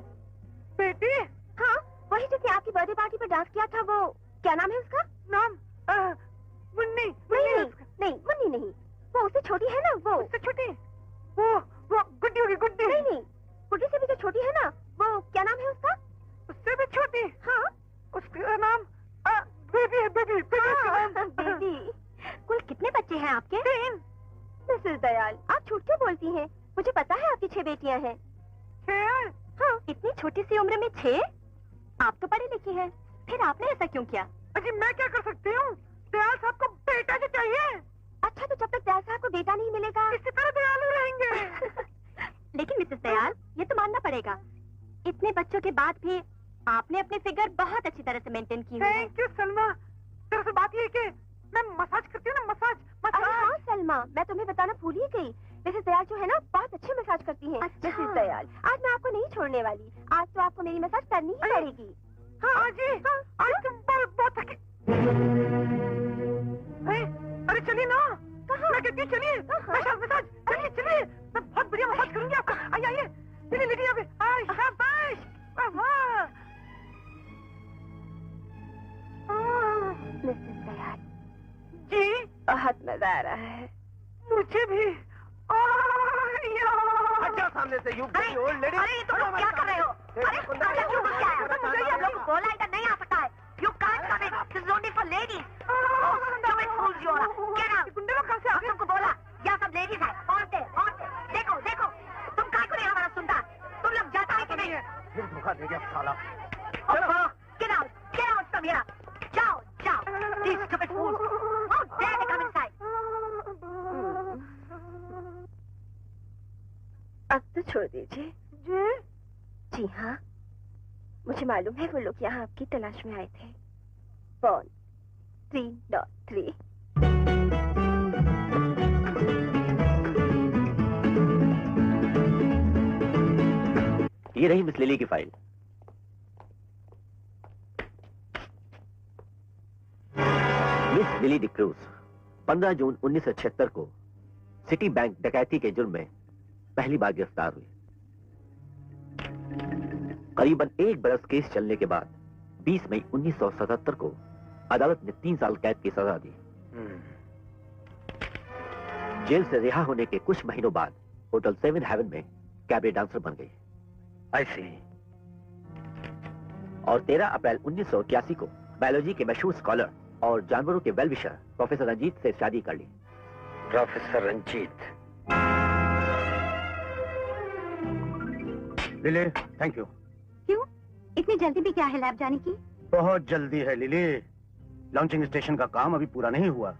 बेटी? हाँ, वही जिसने आपकी बर्थडे पार्टी पर डांस किया था, वो क्या नाम है उसका? नाम मुन्नी। नहीं, मुन्नी नहीं, वो उससे छोटी है ना। वो उससे छोटी? वो गुड्डी होगी, गुड्डी। नहीं, गुड्डी से भी जो छोटी है ना, वो क्या नाम है उसका? उससे भी छोटी? हाँ, उसका नाम बेबी है। बेबी। बेबी। कुल कितने बच्चे हैं आपके? 3। मिसेस दयाल, आप झूठ क्यों बोलती हैं? मुझे पता है आपकी 6 बेटियां हैं। 6? हाँ, इतनी छोटी सी उम्र में 6? आप तो पढ़ी लिखी हैं, फिर आपने ऐसा क्यों किया? अजी मैं क्या कर सकती हूँ? दयाल साहब को बेटा जो चाहिए। अच्छा, तो जब तक दयाल साहब को बेटा नहीं मिलेगा इसी तरह दयालु रहेंगे। लेकिन मिसेस दयाल, ये तो मानना पड़ेगा, इतने बच्चों के बाद भी आपने अपनी फिगर बहुत अच्छी तरह से मेंटेन की हुई है। Thank you Salma. दरअसल बात ये है कि मैं मसाज करती हूँ ना, मसाज अरे हाँ सलमा, मैं तुम्हें बताना भूल ही गई। मिसेस दयाल जो है ना बहुत अच्छी मसाज करती हैं। अच्छा। मिसेस दयाल, आज मैं आपको नहीं छोड़ने वाली। आज तो आपको मेरी मसाज करनी ही पड़ेगी। हाँ जी, आज तुम बहुत थके। अरे चलिए ना, मैं कहती हूँ चलिए, मसाज चलिए चलिए, मैं बहुत बढ़िया मसाज करूंगी आपका। आइए आइए, चलिए लेटिए यहाँ पे। शाबाश, वाह। मिसेस दयाल जी, बहुत मजा आ रहा है। मुझे भी। हट सामने से, यू ओल्ड लेडी। अरे तुम लोग क्या कर रहे हो? अरे तुम लोग क्यों घुस के आए हो? मुझे आप लोग को बोला इधर नहीं आ सकता है। You can't come in. This is only for ladies. Oh, stupid fools you are. Get out. गुंडे लोग कहाँ से आ गए? तुमको बोला यहाँ सब लेडीज है। औरतें। देखो देखो, तुम काहे को नहीं हमारा सुनता? तुम लोग जाता है कि नहीं? फिर धोखा दे गया साला। Get out from here. जाओ जाओ। These stupid fools. How dare they come inside? अब तो छोड़ दीजिए। जी हाँ, मुझे मालूम है वो लोग यहाँ आपकी तलाश में आए थे। फोन 303। ये रही मिस लिली की फाइल। मिस लिली डिक्रूज 15 जून 1976 को सिटी बैंक डकैती के जुर्म में पहली बार गिरफ्तार हुई। करीबन 1 बरस केस चलने के बाद 20 मई 1977 को अदालत ने 3 साल कैद की सजा दी। जेल से रिहा होने के कुछ महीनों बाद होटल 7 हेवन में कैबरे डांसर बन गई। I see. और 13 अप्रैल 1981 को बायोलॉजी के मशहूर स्कॉलर और जानवरों के वेल विशर प्रोफेसर रंजीत से शादी कर ली। Professor Ranjit. Lily, thank you. क्यों? इतनी जल्दी भी क्या है लैब जाने की? बहुत जल्दी है लिली। लॉन्चिंग स्टेशन का काम अभी पूरा नहीं हुआ।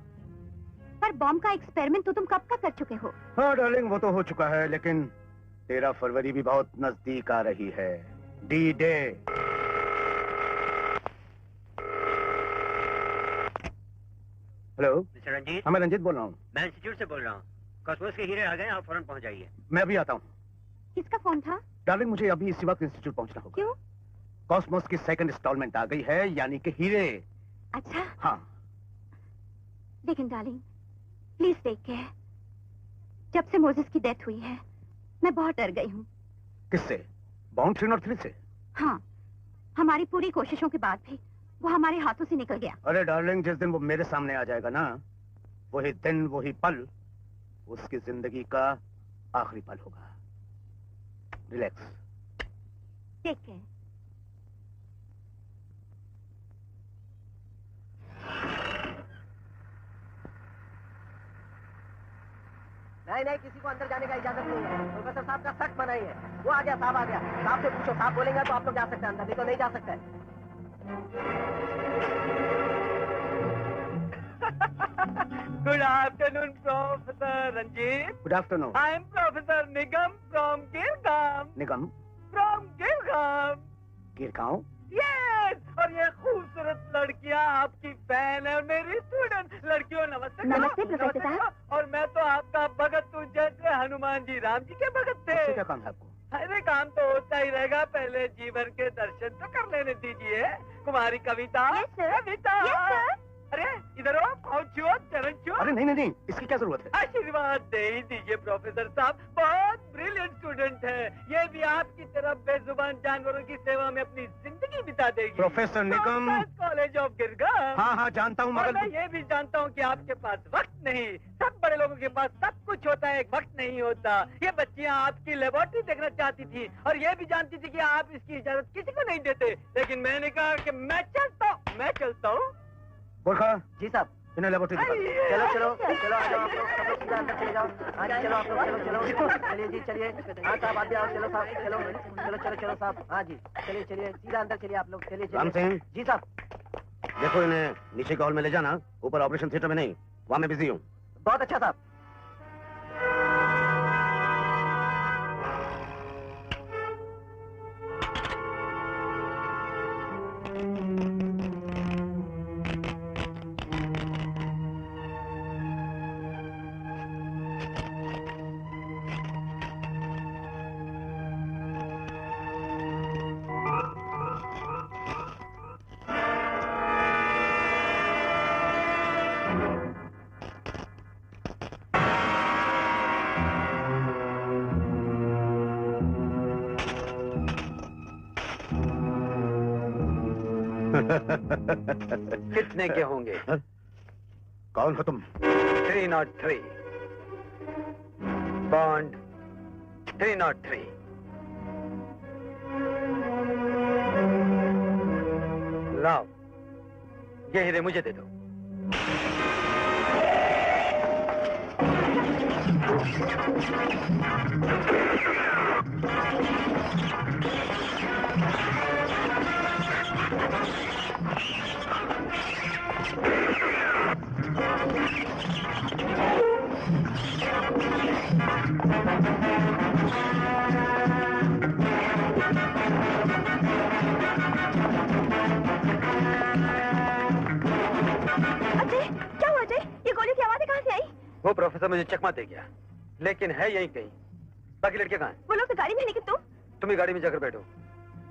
पर बॉम्ब का एक्सपेरिमेंट तो तुम कब का कर चुके हो? हाँ डार्लिंग, वो तो हो चुका है, लेकिन 13 फरवरी भी बहुत नजदीक आ रही है। D day. Hello Mr Ranjit. हाँ, मैं रंजीत बोल रहा हूँ। मैं इंस्टीट्यूट से बोल रहा हूँ। कॉस्मोस के हीरे आ गए, आप फौरन पहुँच जाइए। मैं भी आता हूँ। किसका फोन था? डार्लिंग, मुझे अभी इसी वक्त इंस्टीट्यूट पहुँचना होगा। क्यों? कॉस्मोस की 2nd इंस्टॉलमेंट आ गई है, यानी कि हीरे। अच्छा। हाँ। लेकिन डार्लिंग, प्लीज टेक केयर। जब से मोजेस की डेथ हुई है मैं बहुत डर गई हूँ। किससे? बॉम्ब 303 से? हाँ, हमारी पूरी कोशिशों के बाद भी वो हमारे हाथों से निकल गया। अरे डार्लिंग, जिस दिन वो मेरे सामने आ जाएगा ना, वही दिन वही पल उसकी जिंदगी का आखिरी पल होगा। रिलैक्स। Take care. नहीं, किसी को अंदर जाने का इजाजत नहीं है। प्रोफेसर साहब का सख्त मनाही है। वो आ गया, साहब आ गया। साहब से पूछो, साहब बोलेंगे तो आप लोग जा सकते हैं अंदर, नहीं तो नहीं जा सकते। Good afternoon professor Ranjit. Good afternoon. I am professor Nigam from Girgaon. Nigam from Girgaon. Girgaon? Yes, और ये खूबसूरत लड़कियां आपकी फैन है और मेरी स्टूडेंट। लड़कियों नमस्ते। नमस्ते प्रोफेसर साहब। और मैं तो आपका भगत हूँ, जैसे हनुमान जी राम जी के भगत थे। क्या काम है आपको? अरे काम तो होता ही रहेगा, पहले जीवन के दर्शन तो कर लेने दीजिए। कुमारी कविता। Yes, sir. कविता। Yes, sir. अरे इधर हो, पहुंचो, चरण छो। अरे नहीं, इसकी क्या जरूरत है? आशीर्वाद दे ही दीजिए प्रोफेसर साहब, बहुत ब्रिलियंट स्टूडेंट है। ये भी आपकी तरफ बेजुबान जानवरों की सेवा में अपनी जिंदगी बिता देगी। Professor Nigam. College of Girgaon. हाँ, जानता हूँ, और मगर मैं ये भी जानता हूँ कि आपके पास वक्त नहीं। सब बड़े लोगों के पास सब कुछ होता है, एक वक्त नहीं होता। ये बच्चियाँ आपकी लेबोरेटरी देखना चाहती थी और ये भी जानती थी कि आप इसकी इजाजत किसी को नहीं देते, लेकिन मैंने कहा कि मैं चलता हूँ। गोरखा जी साहब। इन्हें लेबोरेटरी चलो आ जाओ, आप लोग सब लोग सीधा अंदर चले जाओ। हाँ जी, चलो आप लोग, चलो चलिए जी, चलिए। हाँ साहब, आप भी आओ। चलो साहब, चलो साहब। हाँ जी, चलिए सीधा अंदर चलिए आप लोग, चलिए। राम सिंह जी साहब। देखो, इन्हें नीचे के हॉल में ले जाना, ऊपर ऑपरेशन थिएटर में नहीं, वहाँ मैं बिजी हूँ। बहुत अच्छा साहब। कितने के होंगे? कौन हो तुम? 303 बॉन्ड 303। लाओ, ये हीरे मुझे दे दो। वो प्रोफेसर मुझे चकमा दे गया, लेकिन है यहीं कहीं। बाकी लड़के कहाँ हैं? वो लोग तो गाड़ी में हैं, लेकिन तुम ही गाड़ी में जाकर बैठो,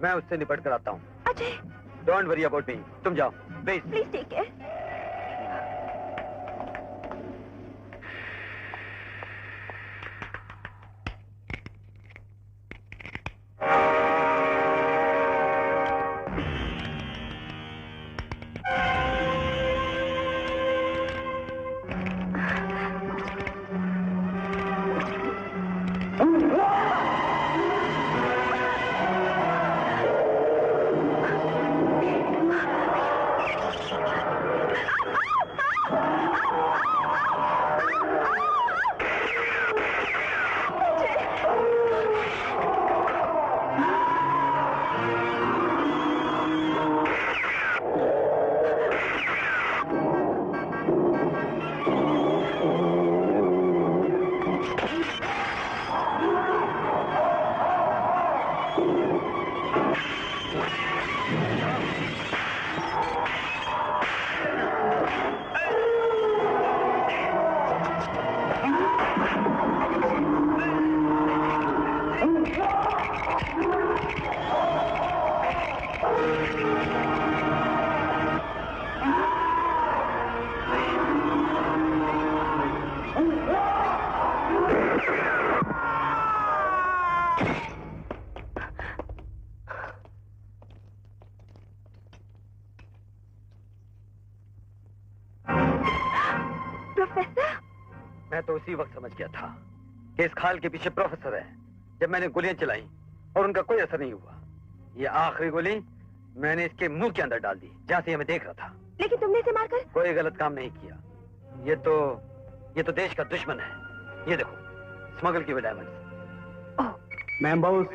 मैं उससे निपट कर आता हूँ। Ajay, don't worry about me, तुम जाओ प्लीज। Please take care. मैं तो उसी वक्त समझ गया था कि इस खाल के पीछे प्रोफेसर है, जब मैंने गोलियां चलाई और उनका कोई असर नहीं हुआ। ये आखिरी गोली मैंने इसके मुंह के अंदर डाल दी, जहां से मैं देख रहा था। लेकिन तुमने इसे मारकर? कोई गलत काम नहीं किया। ये तो देश का दुश्मन है। ये देखो, स्मगल की हुई डायमंड्स। मैम बॉस,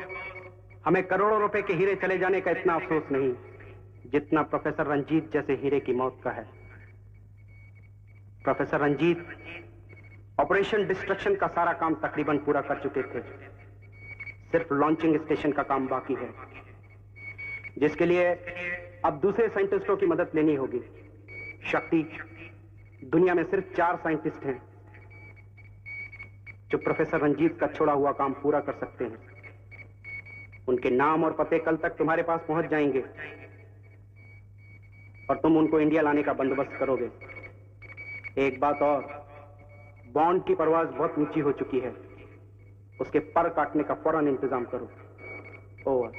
हमें करोड़ों रुपए के हीरे चले जाने का इतना अफसोस नहीं जितना प्रोफेसर रंजीत जैसे हीरे की मौत का है। प्रोफेसर रंजीत ऑपरेशन डिस्ट्रक्शन का सारा काम तकरीबन पूरा कर चुके थे। सिर्फ लॉन्चिंग स्टेशन का काम बाकी है, जिसके लिए अब दूसरे साइंटिस्टों की मदद लेनी होगी। शक्ति, दुनिया में सिर्फ 4 साइंटिस्ट हैं जो प्रोफेसर रंजीत का छोड़ा हुआ काम पूरा कर सकते हैं। उनके नाम और पते कल तक तुम्हारे पास पहुंच जाएंगे और तुम उनको इंडिया लाने का बंदोबस्त करोगे। एक बात और, बॉन्ड की परवाज बहुत ऊंची हो चुकी है, उसके पर काटने का फौरन इंतजाम करो। ओवर।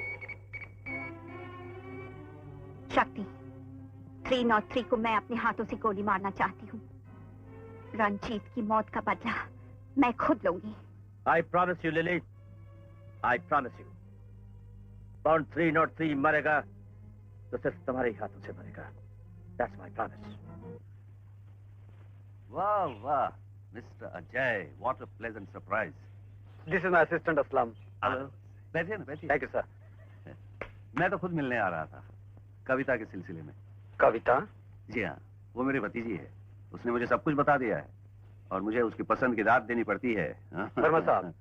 शक्ति, 303 को मैं अपने हाथों से गोली मारना चाहती हूँ। रंजीत की मौत का बदला मैं खुद लूंगी। I promise you lily, I promise you. Bond 303 मरेगा तो सिर्फ तुम्हारे हाथों से मरेगा। That's my promise. वाह वाह mister Ajay, what a pleasant surprise. This is my assistant Aslam. Hello, बैठिए ना बैठिए। Thank you sir. मैं तो खुद मिलने आ रहा था, कविता के सिलसिले में। कविता? जी हाँ, वो मेरी भतीजी है। उसने मुझे सब कुछ बता दिया है और मुझे उसकी पसंद की दाद देनी पड़ती है। वर्मा साहब,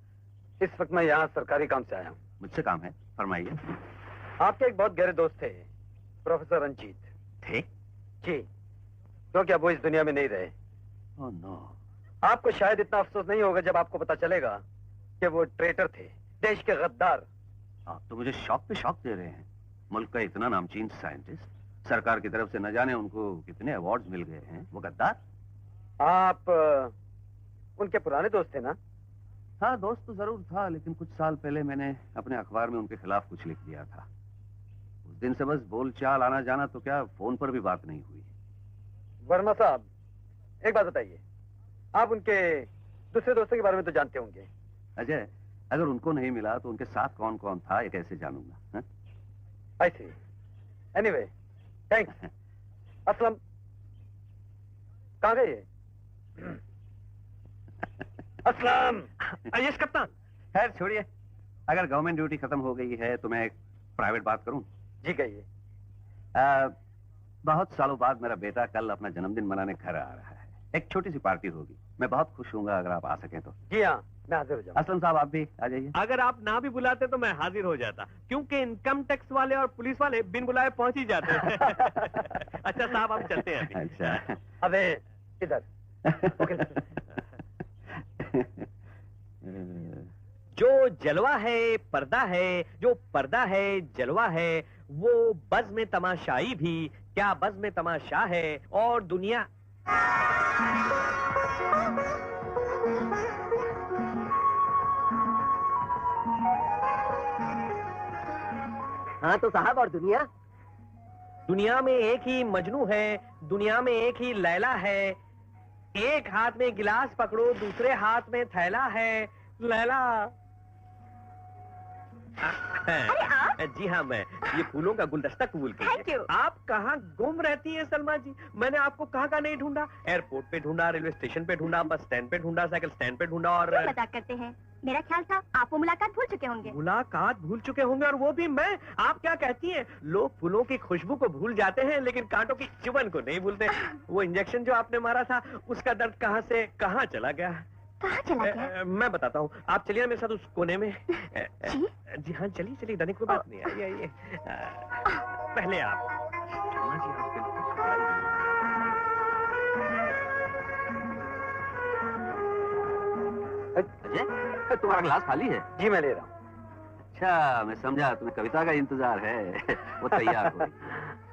इस वक्त मैं यहाँ सरकारी काम से आया हूँ। मुझसे काम है, फरमाइए। आपके एक बहुत गहरे दोस्त थे, प्रोफेसर रंजीत। थे? जी, क्योंकि अब वो इस दुनिया में नहीं रहे। Oh no. आपको शायद इतना अफसोस नहीं होगा जब आपको पता चलेगा कि वो ट्रेटर थे, देश के गद्दार। आप तो मुझे शौक पे शौक दे रहे हैं। मुल्क का इतना नामचीन साइंटिस्ट, सरकार की तरफ से न जाने उनको कितने अवार्ड्स मिल गए हैं, वो गद्दार। आप उनके पुराने दोस्त थे ना? हाँ, दोस्त तो जरूर था, लेकिन कुछ साल पहले मैंने अपने अखबार में उनके खिलाफ कुछ लिख दिया था। उस दिन से बस बोलचाल आना जाना, तो क्या फोन पर भी बात नहीं हुई? वर्मा साहब, एक बात बताइए, आप उनके दूसरे दोस्तों के बारे में तो जानते होंगे। अजय, अगर उनको नहीं मिला तो उनके साथ कौन कौन था ये कैसे जानूंगा? I see. Anyway, thanks. Aslam कहाँ गए ये? असलम। यस कप्तान। खैर छोड़िए, अगर गवर्नमेंट ड्यूटी खत्म हो गई है तो मैं एक प्राइवेट बात करूं? जी कहिए। बहुत सालों बाद मेरा बेटा कल अपना जन्मदिन मनाने घर आ रहा है। एक छोटी सी पार्टी होगी, मैं बहुत खुश हूँगा अगर आप आ सकें तो। जी हाँ, मैं हाजिर हो जाऊंगा। असलम साहब, आप भी आ जाइए। अगर आप ना भी बुलाते तो मैं हाजिर हो जाता, क्योंकि इनकम टैक्स वाले और पुलिस वाले बिन बुलाए पहुंच ही जाते हैं। अच्छा साहब, आप चलते हैं अभी। अच्छा। अबे इधर। जो जलवा है पर्दा है, जो पर्दा है जलवा है, वो बज़ में तमाशाई भी क्या बज़ में तमाशा है। और दुनिया हाँ तो साहब, और दुनिया? दुनिया में एक ही मजनू है, दुनिया में एक ही लैला है। एक हाथ में गिलास पकड़ो, दूसरे हाथ में थैला है। लैला। अरे आप? जी हाँ, मैं ये फूलों का गुलदस्ता कबूल Thank कीजिए। you. आप कहाँ गुम रहती हैं सलमा जी? मैंने आपको कहाँ नहीं ढूंढा। एयरपोर्ट पे ढूंढा, रेलवे स्टेशन पे ढूंढा, बस स्टैंड पे ढूंढा, साइकिल स्टैंड पे ढूंढा। और क्यों मजाक करते हैं? मेरा ख्याल था आप वो मुलाकात भूल चुके होंगे। मुलाकात भूल चुके होंगे, और वो भी मैं? आप क्या कहती हैं? लोग फूलों की खुशबू को भूल जाते हैं, लेकिन कांटों की चुभन को नहीं भूलते। वो इंजेक्शन जो आपने मारा था, उसका दर्द कहाँ से कहाँ चला गया? कहाँ चला गया? मैं बताता हूँ, आप चलिए ना मेरे साथ उस कोने में। जी? जी हाँ, चलिए चलिए, डरने की कोई बात नहीं। आइए आइए। पहले आप। शर्मा जी, आप बिल्कुल अजय, तुम्हारा ग्लास खाली है? जी मैं ले रहा हूँ। अच्छा, मैं समझा तुम्हें कविता का इंतजार है। वो तैयार हो गई।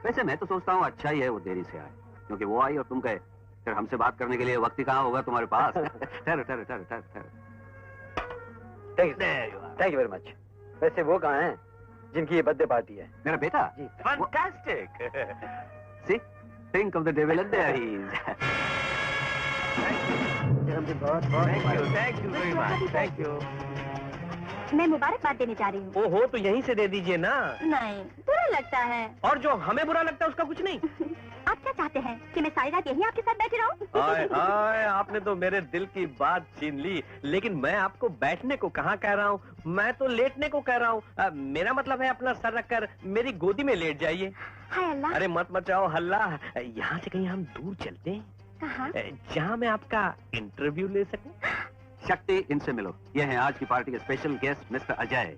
वैसे मैं तो सोचता हूँ अच्छा ही है वो देरी से आए, क्योंकि वो आई और तुम गए, फिर हमसे बात करने के लिए वक्त ही कहाँ होगा तुम्हारे पास। ठहरो ठहरो ठहरो ठहरो। Thank you very much. वैसे वो कहाँ हैं जिनकी ये बर्थडे पार्टी है? मेरा बेटा? जी। Fantastic. See, think of the devil and there he is. Thank you very much, thank you. मैं मुबारकबाद देने जा रही हूँ। ओहो, तो यहीं से दे दीजिए ना। नहीं, बुरा लगता है। और जो हमें बुरा लगता है उसका कुछ नहीं। आप क्या चाहते हैं कि मैं सारी रात यहीं आपके साथ बैठी रहूं? हाय हाय, आपने तो मेरे दिल की बात छीन ली। लेकिन मैं आपको बैठने को कहाँ कह रहा हूँ, मैं तो लेटने को कह रहा हूँ। मेरा मतलब है अपना सर रखकर मेरी गोदी में लेट जाइए। हाय अल्लाह। अरे मत मचाओ हल्ला। यहाँ से कहीं हम दूर चलते हैं, कहाँ? जहाँ मैं आपका इंटरव्यू ले सकूं। शक्ति, इनसे मिलो। ये हैं आज की पार्टी के special guest mister Ajay,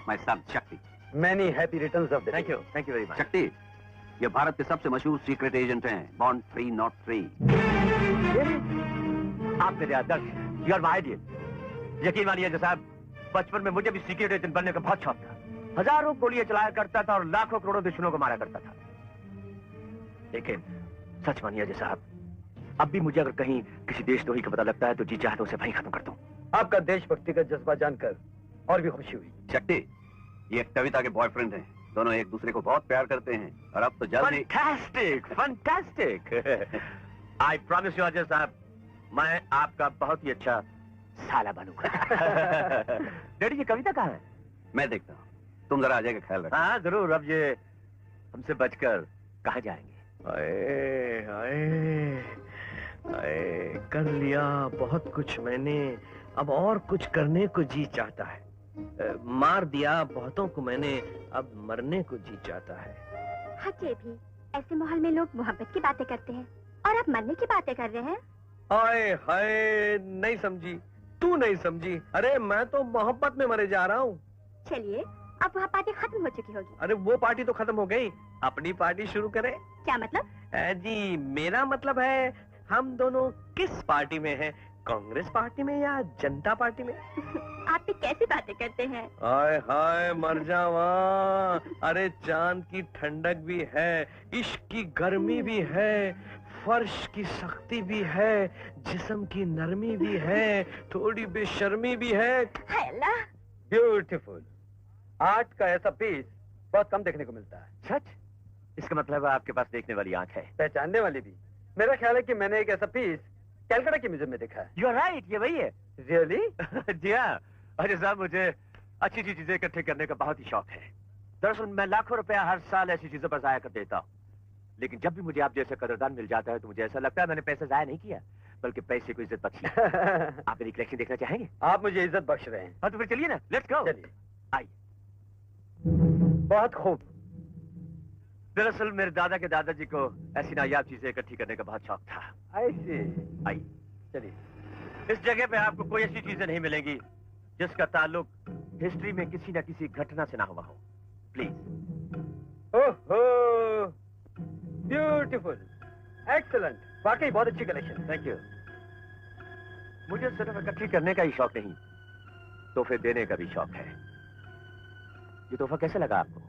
my son Shakti. Many happy returns of the day. Thank you very much. Shakti, ये भारत के सबसे मशहूर सीक्रेट एजेंट हैं, बॉन्ड 303। आप मेरे आदर्श हैं, यू आर माय आइडियल। यकीन मानिए जो साहब, बचपन में मुझे भी सीक्रेट एजेंट बनने का बहुत शौक था। हजारों गोलियां चलाया करता था और लाखों करोड़ों दुश्मनों को मारा करता था। लेकिन सच मानिए जी साहब, अब भी मुझे अगर कहीं किसी देशद्रोही का पता लगता है तो जी चाहे तो उसे वहीं खत्म कर दूं। आपका देशभक्ति का जज्बा जानकर और भी खुशी हुई। शक्ति, ये कविता के बॉयफ्रेंड हैं, दोनों एक दूसरे को बहुत प्यार करते हैं, और अब तो जल्दी। Fantastic, fantastic. I promise you Ajay साहब, मैं आपका बहुत ही अच्छा साला बनूंगा। डैडी जी, कविता कहाँ है? मैं देखता हूँ, तुम जरा अजय का ख्याल रखो। हाँ जरूर। अब ये हमसे बचकर कहाँ जाएंगे? आए, आए, आए, कर लिया बहुत कुछ मैंने, अब और कुछ करने को जी चाहता है। मार दिया बहुतों को मैंने, अब मरने को जी चाहता है। हटे भी, ऐसे माहौल में लोग मोहब्बत की बातें करते हैं और आप मरने की बातें कर रहे हैं। हाय हाय, नहीं समझी, तू नहीं समझी। अरे मैं तो मोहब्बत में मरे जा रहा हूँ। चलिए, अब वहाँ पार्टी खत्म हो चुकी होगी। अरे वो पार्टी तो खत्म हो गई, अपनी पार्टी शुरू करें। क्या मतलब? जी मेरा मतलब है, हम दोनों किस पार्टी में हैं? कांग्रेस पार्टी में या जनता पार्टी में? आप भी कैसी बातें करते हैं? हाय हाय, मर जावा। अरे चांद की ठंडक भी है, इश्क की गर्मी भी है, फर्श की सख्ती भी है, जिस्म की नरमी भी है, थोड़ी बेशर्मी भी है। हाय अल्लाह। ब्यूटीफुल। आर्ट का ऐसा पीस बहुत कम देखने को मिलता है। सच? इसका मतलब है आपके पास देखने वाली आंख है। पहचानने वाली भी। मेरा ख्याल है कि मैंने एक ऐसा पीस कैलकाटा के म्यूजियम में देखा है। यू आर राइट, ये वही है। रियली? जी हाँ। अजय साहब, मुझे अच्छी अच्छी चीजें इकट्ठे करने का बहुत ही शौक है। दरअसल मैं लाखों रुपया हर साल ऐसी चीजों पर जाया कर देता हूँ, लेकिन जब भी मुझे आप जैसे कदरदान मिल जाता है तो मुझे ऐसा लगता है मैंने पैसा जाया नहीं किया, बल्कि पैसे को इज्जत बख्शी। आप मेरी कलेक्शन देखना चाहेंगे? आप मुझे इज्जत बख्श रहे हैं। हाँ तो फिर चलिए ना, लेट्स गो। चलिए। आइए। बहुत खूब। दरअसल मेरे दादा के दादाजी को ऐसी नायाब चीजें इकट्ठी करने का बहुत शौक था। आइए। आइए। चलिए। इस जगह पे आपको कोई ऐसी चीजें नहीं मिलेंगी जिसका ताल्लुक हिस्ट्री में किसी न किसी घटना से ना हुआ हो। प्लीज। ओहो, ब्यूटीफुल, एक्सीलेंट, वाकई बहुत अच्छी कलेक्शन। Thank you. मुझे सिर्फ इकट्ठी करने का ही शौक नहीं, तोहफे देने का भी शौक है। ये तोहफा कैसे लगा आपको?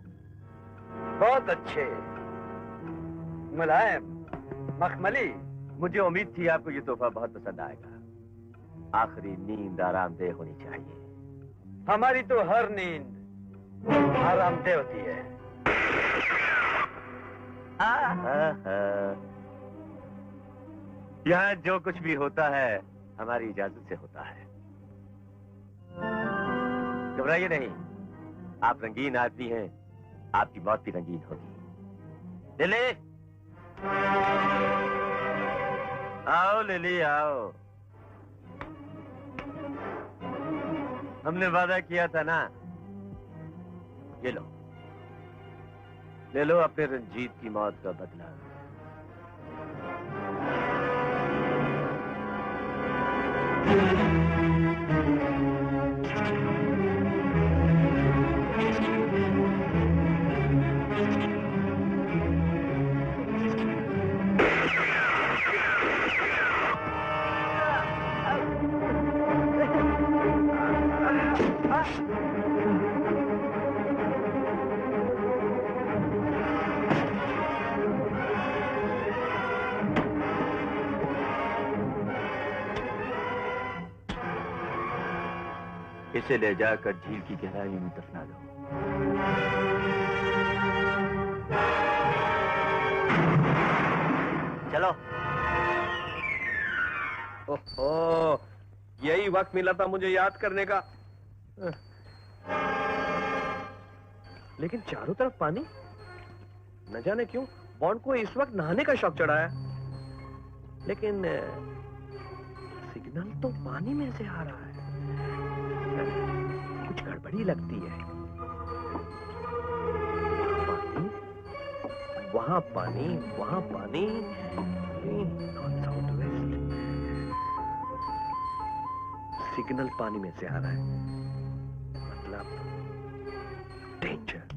बहुत अच्छे, मुलायम, मखमली। मुझे उम्मीद थी आपको ये तोहफा बहुत पसंद आएगा। आखिरी नींद आरामदेह होनी चाहिए। हमारी तो हर नींद आरामदेह होती है। यहाँ जो कुछ भी होता है हमारी इजाजत से होता है। घबराइए नहीं, आप रंगीन आदमी हैं, आपकी मौत भी रंगीन होगी। लिली, आओ लिली आओ। हमने वादा किया था ना। ये लो, ले लो अपने रंजीत की मौत का बदला। इसे ले जाकर झील की गहराई में दफना दो। चलो। ओहो, यही वक्त मिला था मुझे याद करने का। लेकिन चारों तरफ पानी, न जाने क्यों बॉन्ड को इस वक्त नहाने का शौक चढ़ा है। लेकिन सिग्नल तो पानी में से आ रहा है, कुछ गड़बड़ी लगती है। पानी, वहां पानी, वहां पानी, नॉर्थ साउथ वेस्ट। सिग्नल पानी में से आ रहा है, मतलब डेंजर।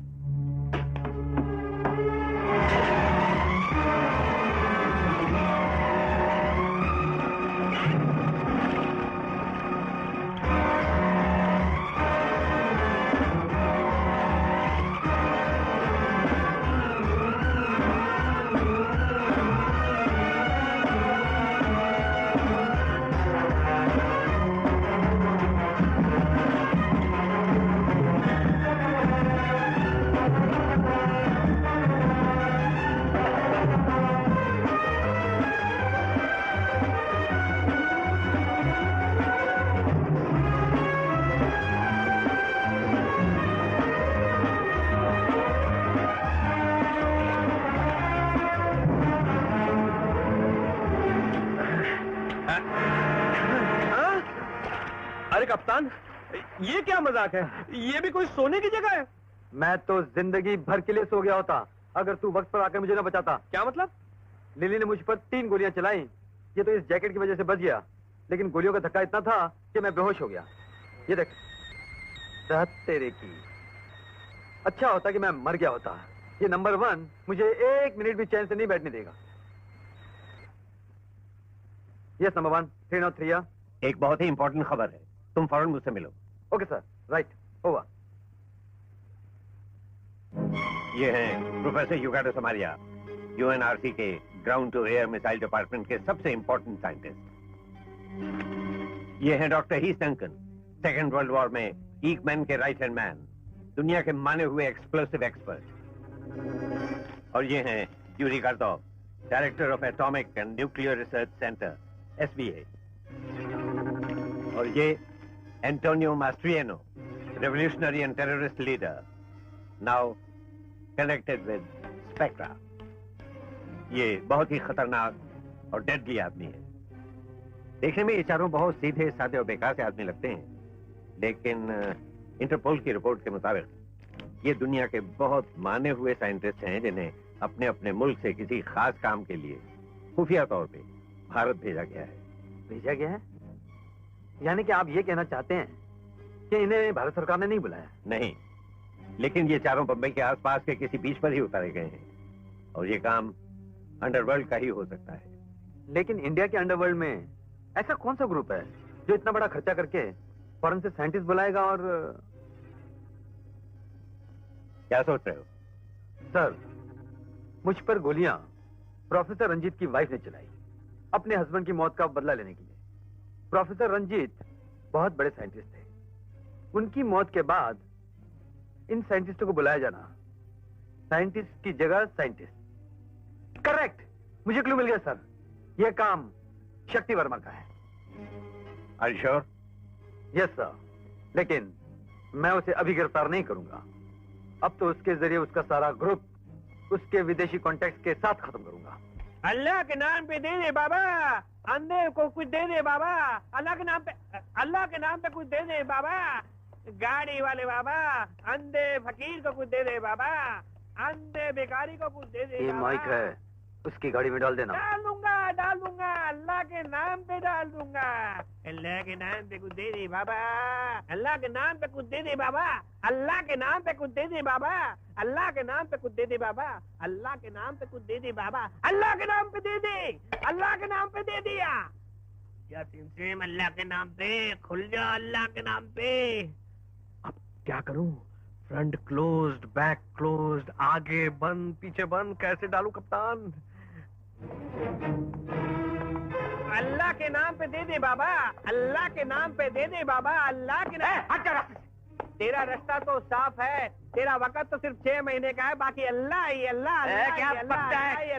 कप्तान, ये क्या मजाक है? ये भी कोई सोने की जगह है? मैं तो जिंदगी भर के लिए सो गया होता अगर तू वक्त पर आकर मुझे ना बचाता। क्या मतलब? लिली ने मुझ पर 3 गोलियां चलाई। ये तो इस जैकेट की वजह से बच गया, लेकिन गोलियों का धक्का इतना था कि मैं बेहोश हो गया। ये देख, रात तेरे की। अच्छा होता कि मैं मर गया होता। ये नंबर 1 मुझे 1 मिनट भी चैन से नहीं बैठने देगा। Yes number 1, 303। एक बहुत ही इंपॉर्टेंट खबर है, तुम फौरन मुझसे मिलो। Okay sir, right, over. ये हैं प्रोफेसर युगाटो समारिया, यूएनआरसी के ground to air missile department के सबसे इंपॉर्टेंट साइंटिस्ट। ये हैं डॉक्टर हीस डंकन, सेकेंड वर्ल्ड वॉर में ईकमैन के राइट हैंड मैन। दुनिया के माने हुए एक्सप्लोसिव एक्सपर्ट। और ये हैं Yuri Kardov, director of atomic and nuclear research centre, SBA। और ये Antonio Mastriano, revolutionary and terrorist leader, now connected with Spectra. ये बहुत ही खतरनाक और डेडली आदमी है। देखने में ये चारों बहुत सीधे साधे और बेकार से आदमी लगते हैं, लेकिन इंटरपोल की रिपोर्ट के मुताबिक ये दुनिया के बहुत माने हुए साइंटिस्ट हैं जिन्हें अपने अपने मुल्क से किसी खास काम के लिए खुफिया तौर पे भारत भेजा गया है। भेजा गया है? यानी कि आप ये कहना चाहते हैं कि इन्हें भारत सरकार ने नहीं बुलाया? नहीं, लेकिन ये चारों बम्बई के आसपास के किसी बीच पर ही उतारे गए हैं और ये काम अंडरवर्ल्ड का ही हो सकता है। लेकिन इंडिया के अंडरवर्ल्ड में ऐसा कौन सा ग्रुप है जो इतना बड़ा खर्चा करके फॉरेन से साइंटिस्ट बुलाएगा? और क्या सोच रहे हो? सर, मुझ पर गोलियां प्रोफेसर रंजीत की वाइफ ने चलाई अपने हस्बैंड की मौत का बदला लेने के लिए। प्रोफेसर रंजीत बहुत बड़े साइंटिस्ट थे। उनकी मौत के बाद इन साइंटिस्टों को बुलाया जाना, साइंटिस्ट की जगह साइंटिस्ट। करेक्ट, मुझे क्लू मिल गया सर। यह काम शक्ति वर्मा का है। Are you sure? Yes sir, लेकिन मैं उसे अभी गिरफ्तार नहीं करूंगा। अब तो उसके जरिए उसका सारा ग्रुप उसके विदेशी कॉन्टैक्ट के साथ खत्म करूंगा। अल्लाह के नाम पे दे दे बाबा, अंधे को कुछ दे दे बाबा, अल्लाह के नाम पे कुछ दे दे बाबा, गाड़ी वाले बाबा, अंधे फकीर को कुछ दे दे बाबा, अंधे बेकारी को कुछ दे दे। ये माइक है, उसकी गाड़ी में डाल देना। डाल दूंगा, अल्लाह के नाम पे डाल दूंगा। अल्लाह के नाम पे कुछ दे दे बाबा, अल्लाह के नाम पे कुछ दे दे बाबा, अल्लाह के नाम पे कुछ दे दे बाबा, अल्लाह के नाम पे कुछ दे दे बाबा, अल्लाह के नाम पे कुछ दे दे बाबा, अल्लाह के नाम पे दे दे, अल्लाह के नाम पे दे दिया। यासीन सिम, अल्लाह के नाम पे खुल जा, अल्लाह के नाम पे। अब क्या करूं? फ्रंट क्लोज्ड, बैक क्लोज्ड, आगे बंद, पीछे बंद, कैसे डालूं कप्तान? अल्लाह के नाम पे दे दे बाबा, अल्लाह के नाम पे दे दे बाबा, अल्लाह के नाम। तेरा रास्ता तो साफ है, तेरा वक्त तो सिर्फ 6 महीने का है, बाकी अल्लाह ही अल्लाह। क्या पकता है?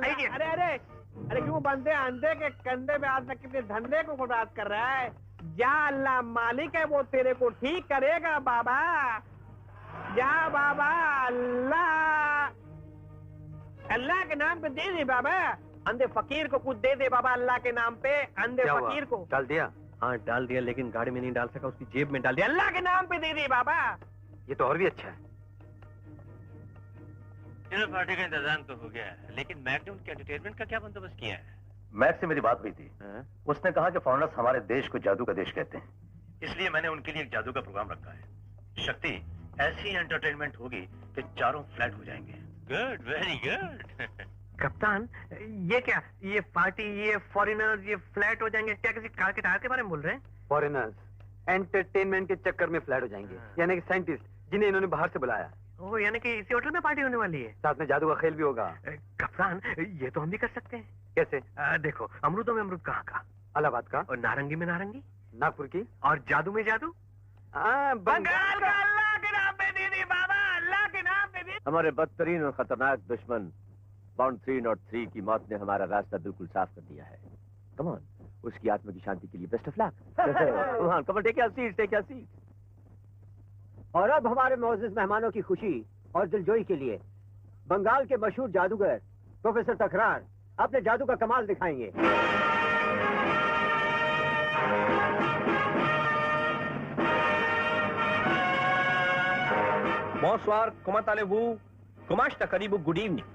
अरे क्यों बंदे अंधे के कंधे पे आज तक कितने धंधे को बर्बाद कर रहा है? जा, अल्लाह मालिक है, वो तेरे को ठीक करेगा बाबा। जा बाबा, अल्लाह के नाम पे दे दे बाबा, अंधे फकीर को कुछ दे दे बाबा, अल्लाह के नाम पे अंधे फकीर को। डाल दिया? हाँ डाल दिया, लेकिन गाड़ी में नहीं डाल सका, उसकी जेब में डाल दिया। अल्लाह के नाम पे दे दे बाबा। ये तो और भी अच्छा है। चलो, पार्टी का इंतजाम तो हो गया है, लेकिन मैक ने उनके एंटरटेनमेंट का क्या बंदोबस्त किया है? मैक से मेरी बात हुई थी। उसने कहा कि फॉरेनर्स हमारे देश को जादू का देश कहते हैं, इसलिए मैंने उनके लिए एक जादू का प्रोग्राम रखा है। शक्ति, ऐसी एंटरटेनमेंट होगी कि चारों फ्लैट हो जाएंगे। Good, very good. कप्तान, ये क्या, ये पार्टी, ये फॉरेनर्स, ये फ्लैट हो जाएंगे? क्या किसी कार के टायर के बारे में बोल रहे हैं? फॉरेनर्स एंटरटेनमेंट के चक्कर में फ्लैट हो जाएंगे, यानी कि साइंटिस्ट जिन्हें इन्होंने बाहर से बुलाया। ओह, यानी कि इसी होटल में पार्टी होने वाली है? साथ में जादू का खेल भी होगा। कप्तान, ये तो हम भी कर सकते हैं। कैसे? देखो, अमरूदों में अमरूद कहाँ का? इलाहाबाद का। और नारंगी में नारंगी? नागपुर की। और जादू में जादू? बंगाल का। अल्लाह के नाम पे दे दे बाबा, अल्लाह के नाम पे दे। हमारे बदतरीन और खतरनाक दुश्मन बाउंड 303 की मौत ने हमारा रास्ता बिल्कुल साफ कर दिया है। कम ऑन, उसकी आत्मा की शांति के लिए best of luck. Come on, take your seat, take your seat. और अब हमारे मोअज़्ज़िज़ मेहमानों की खुशी और दिलजोई के लिए बंगाल के मशहूर जादूगर प्रोफेसर तकरार अपने जादू का कमाल दिखाएंगे। Bonsoir, comment allez-vous? कुमाश तकरीबु, गुड इवनिंग।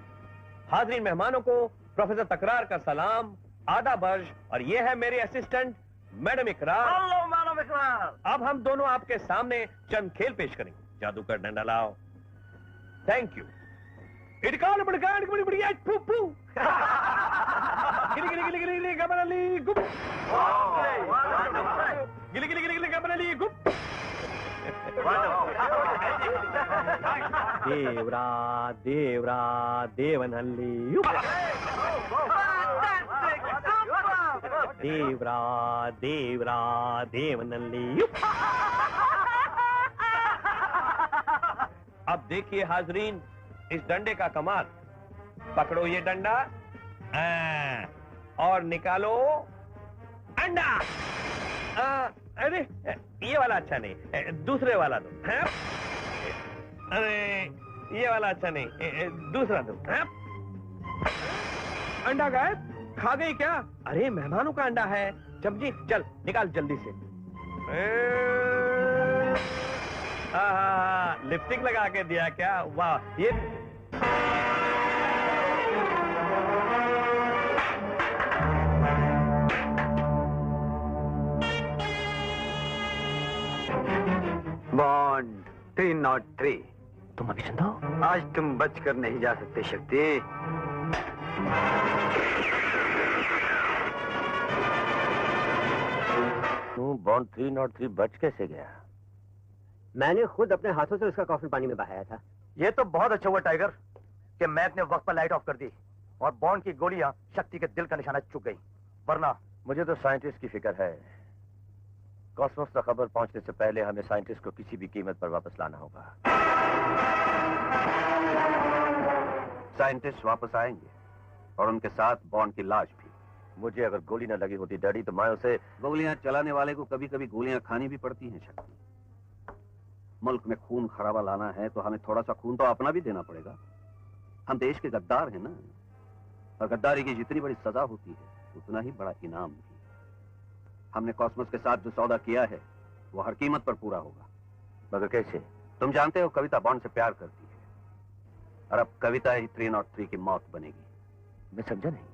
हाज़रीन मेहमानों को प्रोफेसर तकरार का सलाम, आदाब अर्ज, और ये है मेरे असिस्टेंट मैडम इकरार। हेलो मैडम इकरार। अब हम दोनों आपके सामने चंद खेल पेश करेंगे। जादू कर डंडा लाओ। Thank you. इटकाल बड़कान बड़ी बड़ी आज पू पू। गिली गिली गिली गिली गिली गबरली गुप। गिली गिली गिली गिली गबरली गुप। देवरा देवरा देवनहल्ली देवरा देवरा देवनहल्ली। देखिए हाजरीन, इस डंडे का कमाल। पकड़ो ये डंडा और निकालो अंडा। अरे ये वाला अच्छा नहीं, दूसरे वाला दो। अरे ये वाला अच्छा नहीं, दूसरा दो। अंडा गायब, खा गई क्या? अरे मेहमानों का अंडा है। जब जी चल निकाल जल्दी से। लिपस्टिक लगा के दिया क्या? वाह, ये बॉन्ड 303। तुम अभी जिंदा हो? आज तुम बचकर नहीं जा सकते शक्ति। तू बॉन्ड 303 बच कैसे गया? मैंने खुद अपने हाथों से उसका कॉफी पानी में बहाया था। ये तो बहुत अच्छा हुआ टाइगर कि मैं अपने वक्त पर लाइट ऑफ कर दी और बॉन्ड की गोलियां शक्ति के दिल का निशाना चुक गई। वरना मुझे तो साइंटिस्ट की फिक्र है। कॉस्मोस तक खबर पहुंचने से पहले हमें साइंटिस्ट को किसी भी कीमत पर वापस लाना होगा। साइंटिस्ट वापस आएंगे और उनके साथ बॉन्ड की लाश भी। मुझे अगर गोली न लगी होती डैडी तो मैं उसे... गोलियां चलाने वाले को कभी कभी गोलियां खानी भी पड़ती हैं शक्ति। मुल्क में खून खराबा लाना है तो हमें थोड़ा सा खून तो अपना भी देना पड़ेगा। हम देश के गद्दार हैं ना, और गद्दारी की जितनी बड़ी सजा होती है उतना ही बड़ा इनाम भी। हमने कॉस्मोस के साथ जो सौदा किया है वो हर कीमत पर पूरा होगा। मगर कैसे? तुम जानते हो कविता बॉन्ड से प्यार करती है और अब कविता ही 303 की मौत बनेगी। मैं समझा नहीं।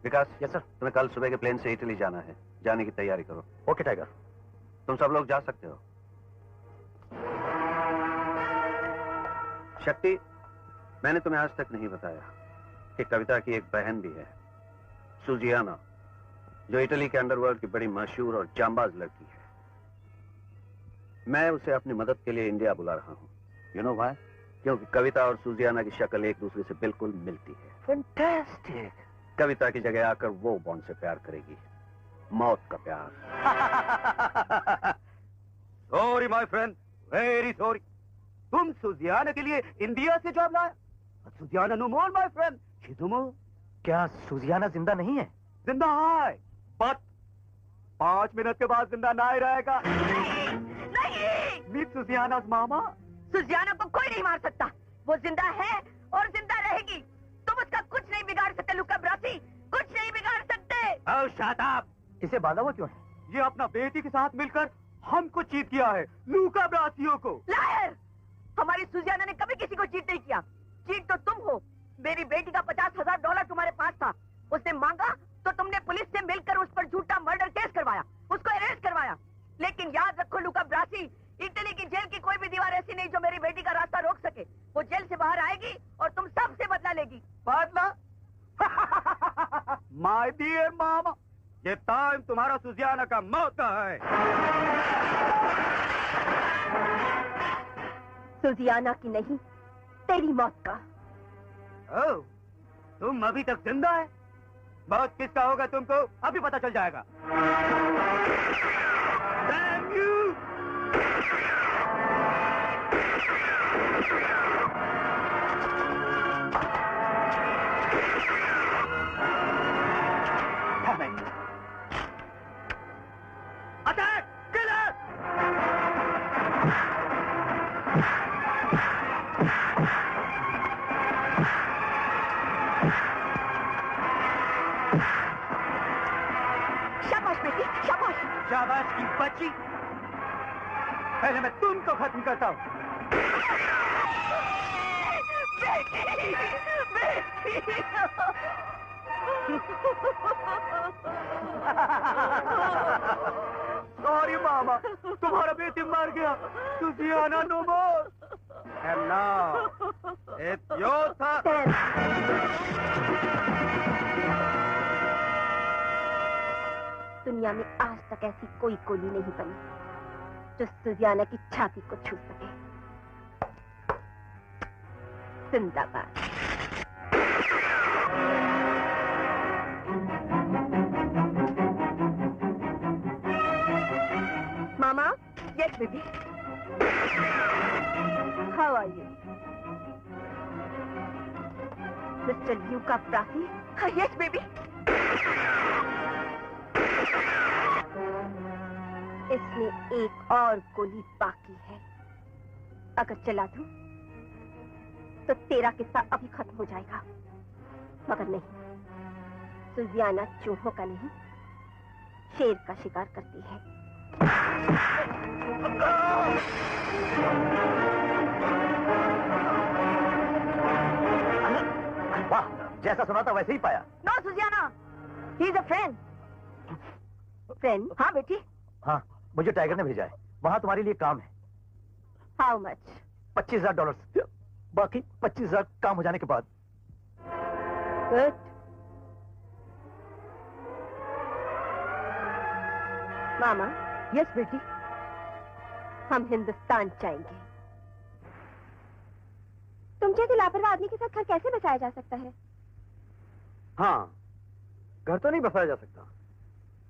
विकास, यस सर। तुम्हें कल सुबह के प्लेन से इटली जाना है, जाने की तैयारी करो। Okay tiger. तुम सब लोग जा सकते हो। शक्ति, मैंने तुम्हें आज तक नहीं बताया कि कविता की एक बहन भी है, सुजियाना, जो इटली के अंडरवर्ल्ड की बड़ी मशहूर और जांबाज लड़की है। मैं उसे अपनी मदद के लिए इंडिया बुला रहा हूँ। You know why? क्योंकि कविता और सुजियाना की शक्ल एक दूसरे से बिल्कुल मिलती है। फैंटास्टिक। कविता की जगह आकर वो बॉन्ड से प्यार करेगी, मौत का प्यार। Sorry my friend, very sorry. तुम सुजियाना के लिए इंडिया से जॉब लाए? सुजियाना नो मोर माय फ्रेंड। क्या सुजियाना जिंदा नहीं है? जिंदा है, बट 5 मिनट के बाद जिंदा ना ही रहेगा। नहीं। मीट सुजियाना मामा। सुजियाना को कोई नहीं मार सकता। वो जिंदा है और जिंदा रहेगी। तुम उसका कुछ नहीं बिगाड़ सकते लुका ब्रासी, कुछ नहीं बिगाड़ सकते। ओह शट अप। इसे बांधा हुआ क्यों है? ये अपना बेटी के साथ मिलकर हमको चीट किया है, लूका ब्रासियों को। लायर! हमारी सुजियाना ने कभी किसी को चीट नहीं किया। चीट तो तुम हो। मेरी बेटी का $50,000 तुम्हारे पास था, उसने मांगा तो तुमने पुलिस से मिलकर उस पर झूठा मर्डर केस करवाया, उसको अरेस्ट करवाया। लेकिन याद रखो लुका ब्रासी, इटली की जेल की कोई भी दीवार ऐसी नहीं जो मेरी बेटी का रास्ता रोक सके। वो जेल से बाहर आएगी और तुम सबसे बदला लेगी। बदला? माय डियर मामा, ये टाइम तुम्हारा सुजियाना का मौका है। सुजियाना की नहीं, तेरी मौत का। ओह, तुम अभी तक जिंदा है? बहुत किसका होगा तुमको अभी पता चल जाएगा। Damn you! Attack! Kill her! शाबाश बेटी, शाबाश। शाबाश की बच्ची। पहले मैं तुमको खत्म करता हूँ। बेटी, बेटी। सॉरी मामा, तुम्हारा बेटी मर गया। Suziana no more. And now, it's your turn. दुनिया में आज तक ऐसी कोई गोली नहीं बनी जो सुजियाना की छाती को छू सके। जिंदाबाद। मामा, yes baby. How are you? Mr. Luca Prati? Yes, baby. इसमें एक और गोली बाकी है। अगर चला दूं, तो तेरा किस्सा अभी खत्म हो जाएगा। मगर नहीं, सुजियाना चूहों का नहीं, शेर का शिकार करती है। वाह, जैसा सुना था वैसे ही पाया। No, Suziana. He's a friend. Friend? हाँ बेटी। हाँ, मुझे टाइगर ने भेजा है। वहाँ तुम्हारे लिए काम है। How much? $25,000। बाकी 25,000 काम हो जाने के बाद। गुड। मामा। यस बेटी। हम हिंदुस्तान जाएंगे। तुम जैसे लापरवाह आदमी के साथ घर कैसे बसाया जा सकता है? हाँ, घर तो नहीं बसाया जा सकता।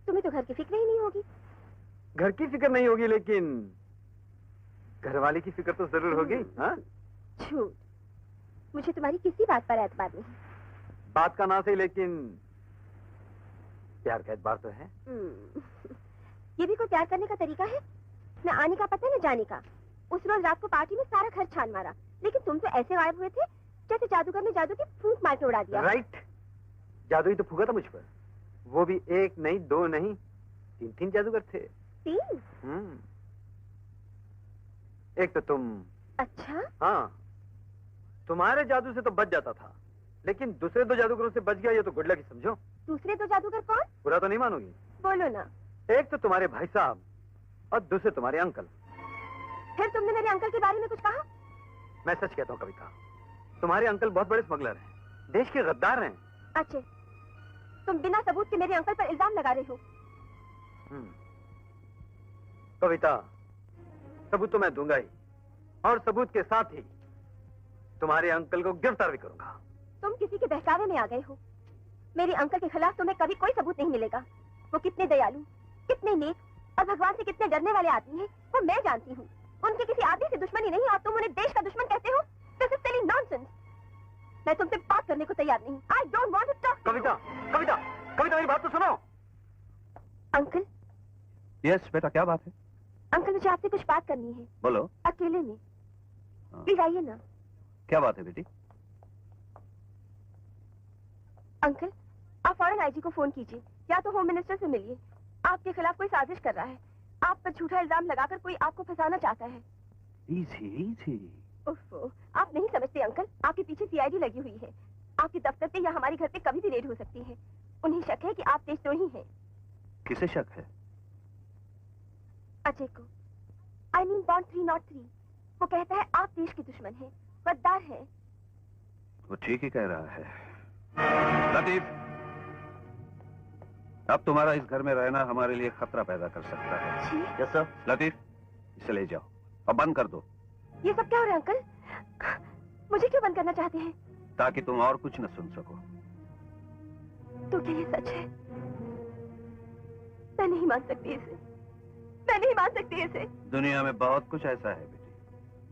तुम्हें तो घर की फिक्र ही नहीं होगी। घर की फिक्र नहीं होगी, लेकिन घरवाली की फिक्र तो जरूर होगी। हाँ? झूठ। मुझे तुम्हारी किसी बात पर एतबार नहीं। बात का ना सही, लेकिन प्यार का एतबार तो है। ये भी कोई प्यार करने का तरीका है? न आने का पता न जाने का। उस रोज रात को पार्टी में सारा घर छान मारा, लेकिन तुम तो ऐसे गायब हुए थे जैसे जादूगर ने जादू की फूंक मार के उड़ा दिया। राइट। जादू ही तो फूका था मुझ पर। वो भी एक नहीं, दो नहीं, 3 जादूगर थे। 3? एक तो तुम। अच्छा? हाँ, तुम्हारे जादू से तो बच जाता था, लेकिन दूसरे 2 जादूगरों से बच गया, ये तो गुड लक समझो। दूसरे 2 जादूगर कौन? बुरा तो नहीं मानोगी? बोलो ना। एक तो तुम्हारे भाई साहब और दूसरे तुम्हारे अंकल। फिर तुमने मेरे अंकल के बारे में कुछ कहा? मैं सच कहता हूँ कविता, तुम्हारे अंकल बहुत बड़े स्मगलर हैं, देश के गद्दार हैं। अच्छे, तुम बिना सबूत के मेरे अंकल पर इल्जाम लगा रहे हो। कविता, सबूत तो मैं दूंगा ही, और सबूत के साथ ही तुम्हारे अंकल को गिरफ्तार भी करूंगा। तुम किसी के बहकावे में आ गए हो। मेरे अंकल के खिलाफ तुम्हें कभी कोई सबूत नहीं मिलेगा। वो कितने दयालु, कितने नेक और भगवान से कितने डरने वाले आदमी हैं, वो मैं जानती हूँ। उनके किसी आदमी से दुश्मनी नहीं और तुम उन्हें देश का दुश्मन कहते हो। This is telling nonsense. मैं तुमसे बात करने को तैयार नहीं। I don't want to talk. Kavita, Kavita, Kavita, मेरी बात तो सुनो। अंकल। यस बेटा, क्या बात है? अंकल, मुझे आपसे कुछ बात करनी है। बोलो। अकेले में। प्लीज आइए ना। क्या बात है बेटी? अंकल, आप फौरन आईजी को फोन कीजिए, या तो होम मिनिस्टर से मिलिए। आपके खिलाफ कोई साजिश कर रहा है। आप पर झूठा इल्जाम लगाकर कोई आपको फंसाना चाहता है। Easy easy. ओफो, आप नहीं समझते अंकल, आपके पीछे सीआईडी लगी हुई है। आपके दफ्तर पे या हमारे घर पे कभी भी रेड हो सकती है। उन्हें शक है कि आप देशद्रोही हैं। किसे शक है? अजय को। I mean bond 303। वो कहता है आप देश के दुश्मन हैं, गद्दार हैं। वो ठीक ही कह रहा है। लतीफ, अब तुम्हारा इस घर में रहना हमारे लिए खतरा पैदा कर सकता है। Yes sir. लतीफ, इसे ले जाओ और बंद कर दो। ये सब क्या हो रहा है अंकल? मुझे क्यों बंद करना चाहते हैं? ताकि तुम और कुछ न सुन सको। तो क्या ये सच है? मैं नहीं मान सकती इसे। मैं नहीं मान सकती इसे। दुनिया में बहुत कुछ ऐसा है बेटी,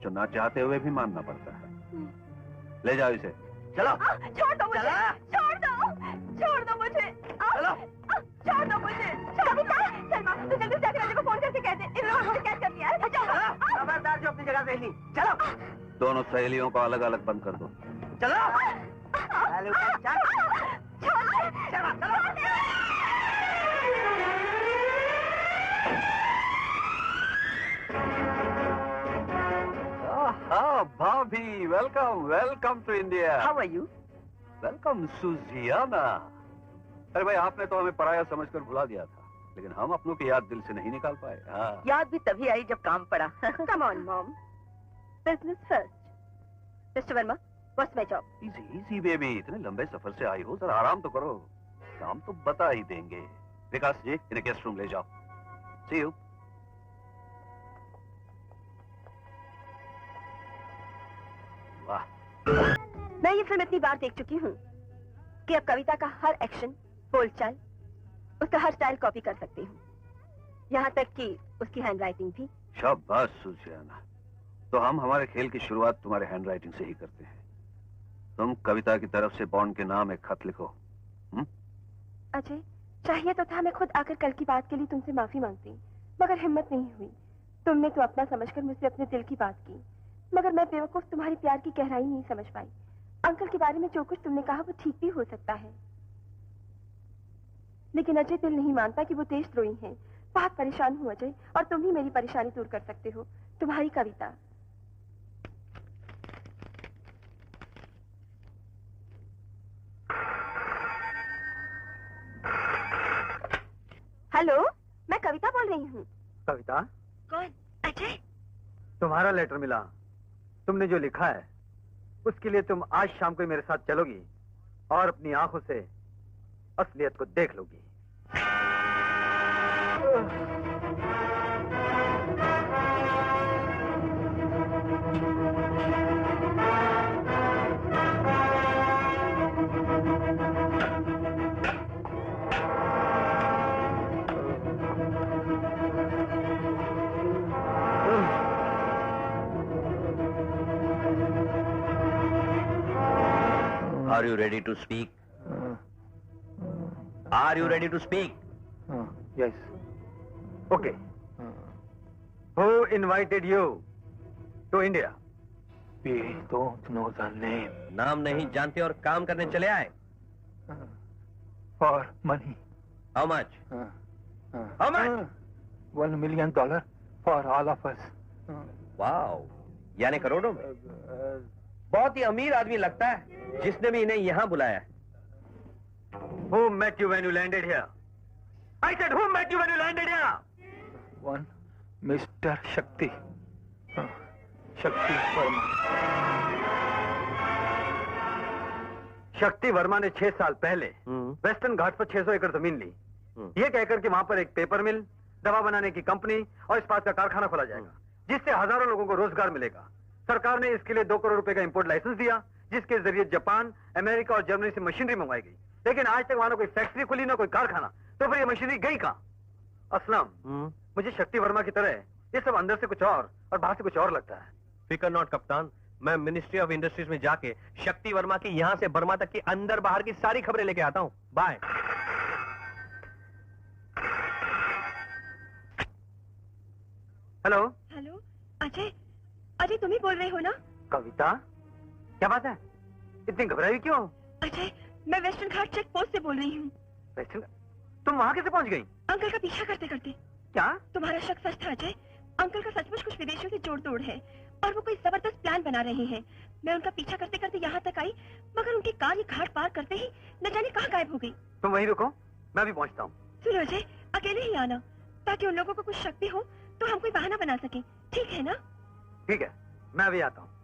जो ना चाहते हुए भी मानना पड़ता है। ले जाओ इसे। चलो। छोड़ दो मुझे। छोड़ दो। छोड़ दो मुझे। चलो। छोड़ दो मुझे। कविता, सलमा, तू जल्दी से जाकर अजय को फोन करके कह दे, इन लोगों ने मुझे कैद कर लिया है। चलो। खबरदार जो अपनी जगह से हिली। चलो। दोनों सहेलियों को अलग अलग बंद कर दो। चलो। भाभी, welcome welcome to India. How are you? Welcome Suziana. अरे भाई, आपने तो हमें पराया समझकर भुला दिया था, लेकिन हम अपनों की याद दिल से नहीं निकाल पाए। हाँ। याद भी तभी आई जब काम पड़ा। Come on, Mom. Business first. Mr. Verma, what's my job? Easy easy baby, इतने लंबे सफर से आई हो, जरा आराम तो करो। काम तो बता ही देंगे। विकास जी, इन्हें गेस्ट रूम ले जाओ। See you. वाह। मैं ये फिल्म इतनी बार देख चुकी हूँ कि अब कविता का हर एक्शन, बोलचाल, उसका हर स्टाइल कॉपी कर सकती हूँ। यहाँ तक कि उसकी हैंडराइटिंग भी। शाबाश सुजियाना, तो हम हमारे खेल की शुरुआत तुम्हारे हैंडराइटिंग से ही करते हैं। तुम कविता की तरफ से बॉन्ड के नाम एक खत लिखो। अजय, चाहिए तो था मैं खुद आकर कल की बात के लिए तुमसे माफी मांगती, मगर हिम्मत नहीं हुई। तुमने तो अपना समझकर मुझसे अपने दिल की बात की, मगर मैं बेवकूफ तुम्हारी प्यार की गहराई नहीं समझ पाई। अंकल के बारे में जो कुछ तुमने कहा वो ठीक भी हो सकता है, लेकिन अजय दिल नहीं मानता कि वो देशद्रोही हैं। बहुत परेशान हूँ अजय, और तुम ही मेरी परेशानी दूर कर सकते हो। तुम्हारी कविता। हेलो, मैं कविता बोल रही हूँ। कविता? कौन? अजय? तुम्हारा लेटर मिला। तुमने जो लिखा है उसके लिए तुम आज शाम को मेरे साथ चलोगी और अपनी आंखों से असलियत को देख लोगी। Are you ready to speak? Are you ready to speak? Yes. Okay. Who invited you to India? We don't know the name. नाम नहीं जानते और काम करने चले आए। For money. How much? How much? $1 million for all of us. Wow. यानी करोड़ों में। बहुत ही अमीर आदमी लगता है जिसने भी इन्हें यहाँ बुलाया। Who met you when you landed here? I said, who met you when you landed here? One Mr. Shakti. शक्ति वर्मा। शक्ति वर्मा ने 6 साल पहले वेस्टर्न घाट पर 600 एकड़ जमीन ली, ये कहकर कि वहां पर एक पेपर मिल, दवा बनाने की कंपनी और इस्पात का कारखाना खोला जाएगा, जिससे हजारों लोगों को रोजगार मिलेगा। सरकार ने इसके लिए 2 करोड़ रुपए का इंपोर्ट लाइसेंस दिया, जिसके जरिए जापान, अमेरिका और जर्मनी से मशीनरी मंगवाई गई। लेकिन आज तक वहां ना कोई फैक्ट्री खुली ना कोई कारखाना, तो फिर ये मशीनरी गई कहां? असलम, मुझे शक्ति वर्मा की तरह ये सब अंदर से कुछ और बाहर से कुछ और लगता है। फिकर नॉट कप्तान, मैं मिनिस्ट्री ऑफ इंडस्ट्रीज में जाके शक्ति वर्मा की यहाँ से बर्मा तक की अंदर बाहर की सारी खबरें लेके आता हूँ। Bye. Hello. Hello Ajay, Ajay तुम ही बोल रहे हो ना? कविता, क्या बात है? इतनी घबराई क्यों? अजय, मैं वेस्टर्न घाट चेक पोस्ट से बोल रही हूँ। वेस्टर्न? तुम वहाँ कैसे पहुँच गई? अंकल का पीछा करते करते। क्या? तुम्हारा शक सच था अजय। अंकल का सचमुच कुछ विदेशियों से जोड़ तोड़ है और वो कोई जबरदस्त प्लान बना रहे हैं। मैं उनका पीछा करते करते यहाँ तक आई, मगर उनकी कार ये घाट पार करते ही न जाने कहाँ गायब हो गई। तुम वहीं रुको, मैं भी पहुँचता हूँ। सुनो अजय, अकेले ही आना, ताकि उन लोगों को कुछ शक भी हो तो हम कोई बहाना बना सके, ठीक है ना? ठीक है, मैं भी आता हूँ।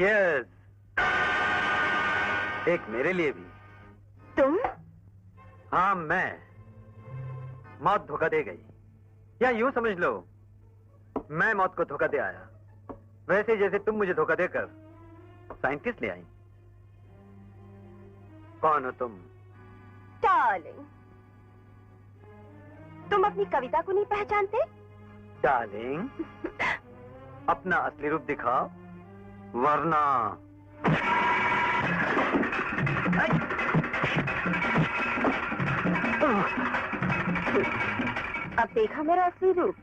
Cheers. एक मेरे लिए भी। तुम? हाँ मैं। मौत धोखा दे गई, या यूं समझ लो मैं मौत को धोखा दे आया, वैसे जैसे तुम मुझे धोखा देकर साइंटिस्ट ले आई। कौन हो तुम? डार्लिंग, तुम अपनी कविता को नहीं पहचानते? डार्लिंग, अपना असली रूप दिखाओ, वरना अब देखा मेरा असली रूप।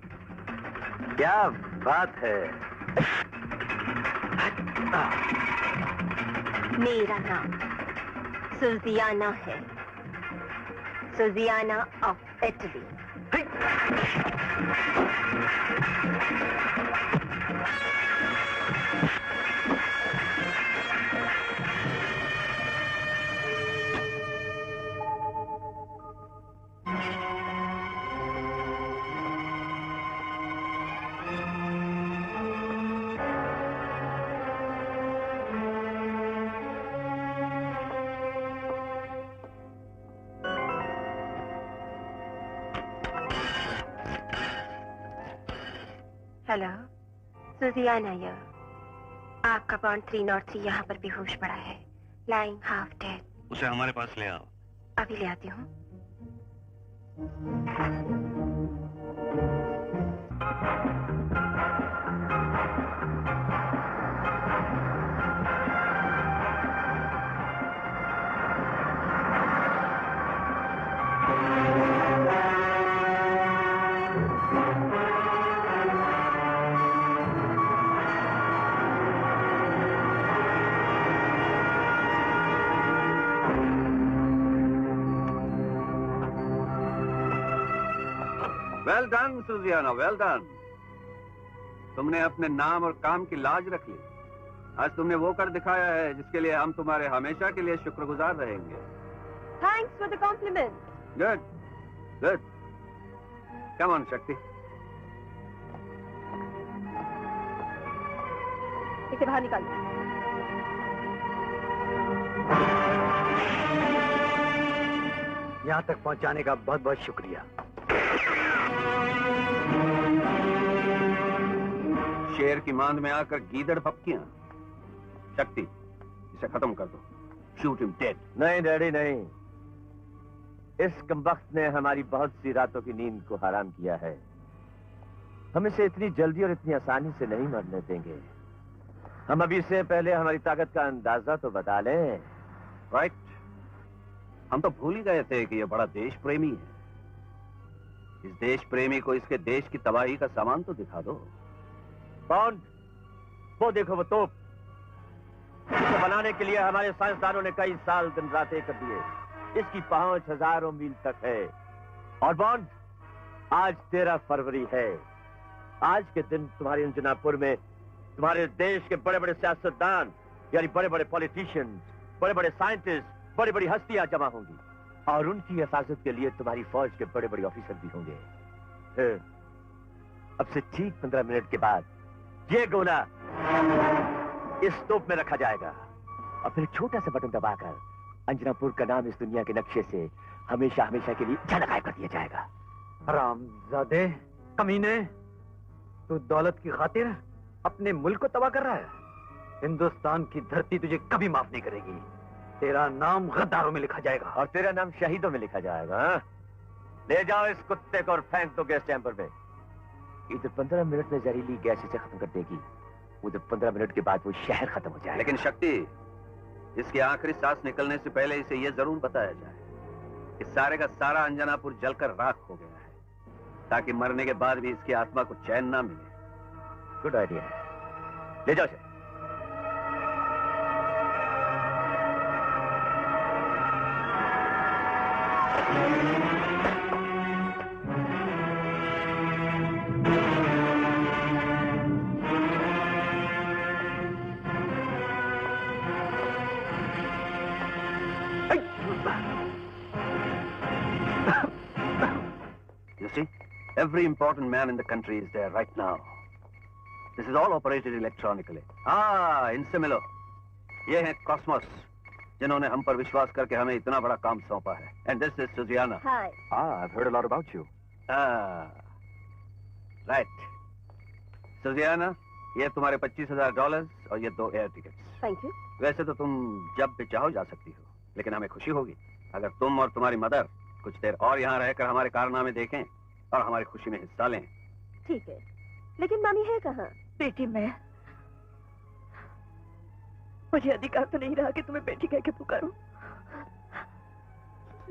क्या बात है। मेरा नाम सुजियाना है, सुजियाना ऑफ इटली। हेलो, सुजियाना ये आपका बॉन्ड 303 यहाँ पर बेहोश पड़ा है, लाइंग हाफ डेड। उसे हमारे पास ले आओ। अभी ले आती हूँ। Well done Suziana, well done. तुमने अपने नाम और काम की लाज रख ली। आज तुमने वो कर दिखाया है जिसके लिए हम तुम्हारे हमेशा के लिए शुक्रगुजार रहेंगे। Thanks for the compliment. Good good. Come on Shakti. इसे बाहर निकालो। यहाँ तक पहुँचाने का बहुत बहुत शुक्रिया। शेर की मांद में आकर गीदड़ पपकियां। शक्ति, इसे खत्म कर दो। Shoot him dead. नहीं डैडी नहीं, इस कमबख्त ने हमारी बहुत सी रातों की नींद को हराम किया है। हम इसे इतनी जल्दी और इतनी आसानी से नहीं मरने देंगे। हम अभी से पहले हमारी ताकत का अंदाजा तो बता लें। राइट। हम तो भूल ही गए थे कि यह बड़ा देश प्रेमी है। इस देश प्रेमी को इसके देश की तबाही का सामान तो दिखा दो। बॉन्ड, वो देखो वो तोप। इसे बनाने के लिए हमारे साइंसदानों ने कई साल दिन रात एक कर दिए। इसकी पहुंच हजारों मील तक है। और बॉन्ड, आज 13 फरवरी है। आज के दिन तुम्हारे अंजनापुर में तुम्हारे देश के बड़े बड़े सियासतदान, यानी बड़े बड़े पॉलिटिशियंस, बड़े बड़े साइंटिस्ट, बड़ी बड़ी हस्तियां जमा होंगी। और उनकी हिफाजत के लिए तुम्हारी फौज के बड़े बड़े ऑफिसर भी होंगे। अब से ठीक 15 मिनट के बाद ये गोला इस तोप में रखा जाएगा और फिर छोटा सा बटन दबाकर अंजनापुर का नाम इस दुनिया के नक्शे से हमेशा हमेशा के लिए झलक गायब कर दिया जाएगा। हरामजादे, कमीने, तू दौलत की खातिर अपने मुल्क को तबाह कर रहा है। हिंदुस्तान की धरती तुझे कभी माफ नहीं करेगी। तेरा नाम गद्दारों में लिखा जाएगा और तेरा नाम शहीदों में लिखा जाएगा। हाँ? ले जाओ इस कुत्ते को और फेंक दो गैस चैम्बर में। इधर 15 मिनट में जहरीली गैस इसे खत्म कर देगी, उधर 15 मिनट के बाद वो शहर खत्म हो जाएगा। लेकिन शक्ति, इसकी आखिरी सांस निकलने से पहले इसे यह जरूर बताया जाए कि सारे का सारा अंजनापुर जलकर राख हो गया है, ताकि मरने के बाद भी इसकी आत्मा को चैन ना मिले। Good idea. ले जाओ इसे। You see, every important man in the country is there right now. This is all operated electronically. इनसे मिलो। ये हैं कॉस्मोस, जिन्होंने हम पर विश्वास करके हमें इतना बड़ा काम सौंपा है। And this is Suziana. Hi. I've heard a lot about you. Right. Suziana, ये तुम्हारे $25,000 और ये 2 एयर टिकट्स। Thank you. वैसे तो तुम जब भी चाहो जा सकती हो, लेकिन हमें खुशी होगी अगर तुम और तुम्हारी मदर कुछ देर और यहाँ रहकर हमारे कारनामे देखें और हमारी खुशी में हिस्सा लें। ठीक है, लेकिन मामी है कहाँ? बेटी, मैं मुझे अधिकार तो नहीं रहा कि तुम्हें बेटी कह के पुकारूं,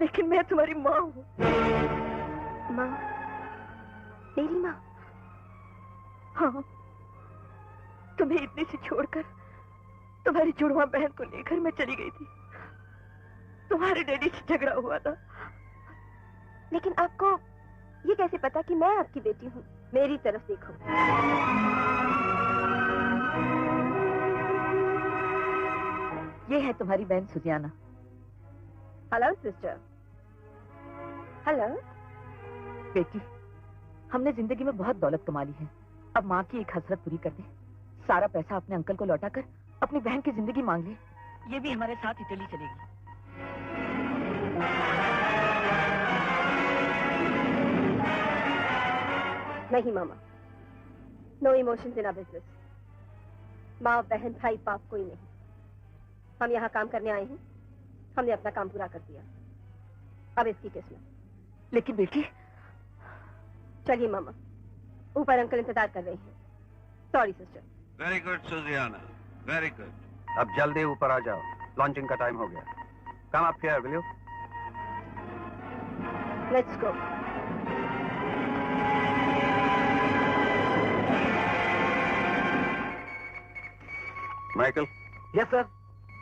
लेकिन मैं तुम्हारी माँ हूँ। माँ? मेरी माँ? हाँ, तुम्हें इतनी सी छोड़कर तुम्हारी जुड़वा बहन को लेकर मैं चली गई थी। तुम्हारे डैडी से झगड़ा हुआ था। लेकिन आपको ये कैसे पता कि मैं आपकी बेटी हूँ? मेरी तरफ देखो। ये है तुम्हारी बहन सुजियाना। Hello sister. हेलो बेटी, हमने जिंदगी में बहुत दौलत कमा ली है। अब माँ की एक हसरत पूरी कर दे। सारा पैसा अपने अंकल को लौटाकर अपनी बहन की जिंदगी मांग ले। ये भी हमारे साथ इटली चलेगी। नहीं मामा, no emotions in our business. माँ बहन भाई बाप कोई नहीं। हम यहाँ काम करने आए हैं, हमने अपना काम पूरा कर दिया, अब इसकी किस्मत। लेकिन बेटी। चलिए मामा, ऊपर अंकल इंतजार कर रहे हैं। Sorry sister. Very good Suziana, very good. अब जल्दी ऊपर आ जाओ, लॉन्चिंग का टाइम हो गया। Come up here will you? Let's go. Michael. Yes sir.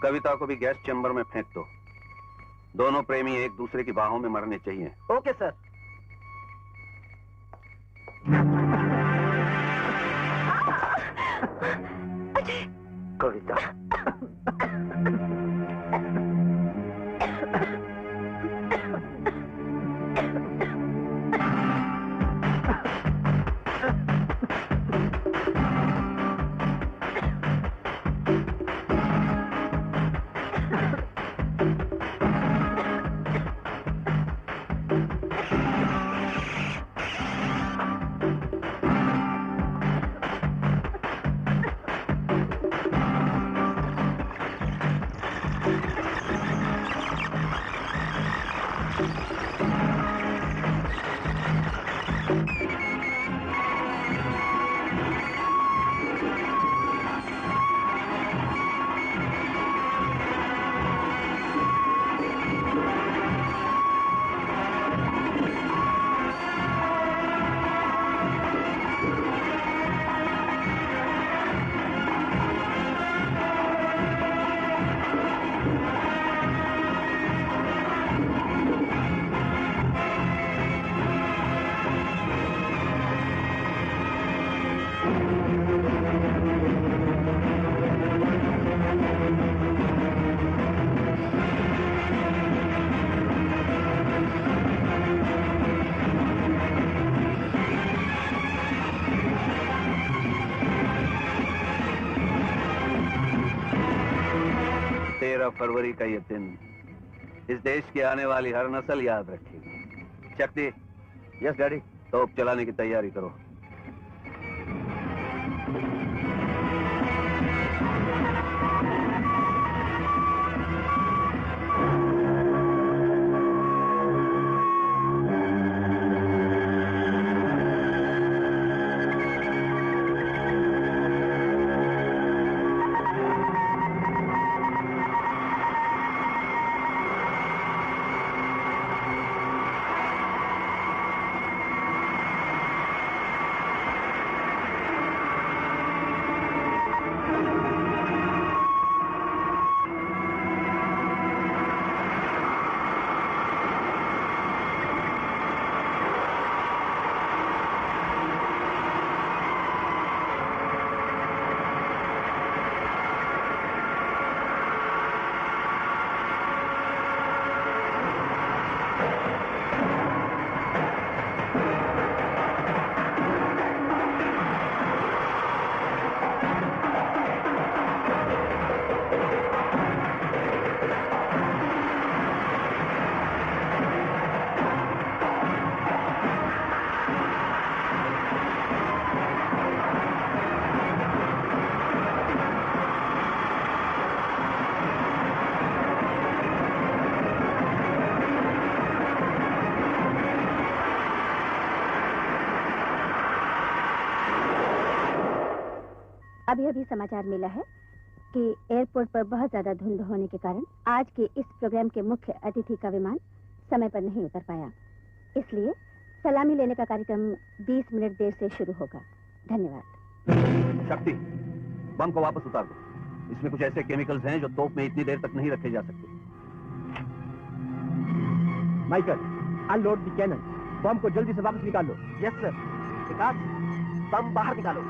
Kavita को भी गैस चैम्बर में फेंक दो। दोनों प्रेमी एक दूसरे की बाहों में मरने चाहिए। Okay sir. कविता, फरवरी का ये दिन इस देश की आने वाली हर नस्ल याद रखेगी। शक्ति। Yes daddy. तोप चलाने की तैयारी करो। अभी अभी समाचार मिला है कि एयरपोर्ट पर बहुत ज्यादा धुंध होने के कारण आज के इस प्रोग्राम के मुख्य अतिथि का विमान समय पर नहीं उतर पाया। इसलिए सलामी लेने का कार्यक्रम 20 मिनट देर से शुरू होगा। धन्यवाद। शक्ति, बम को वापस उतार दो। इसमें कुछ ऐसे केमिकल्स हैं जो तोप में इतनी देर तक नहीं रखे जा सकते। Michael, unload the cannon. Bomb को जल्दी से वापस निकाल लो। Yes sir. विकास, बम बाहर निकालो।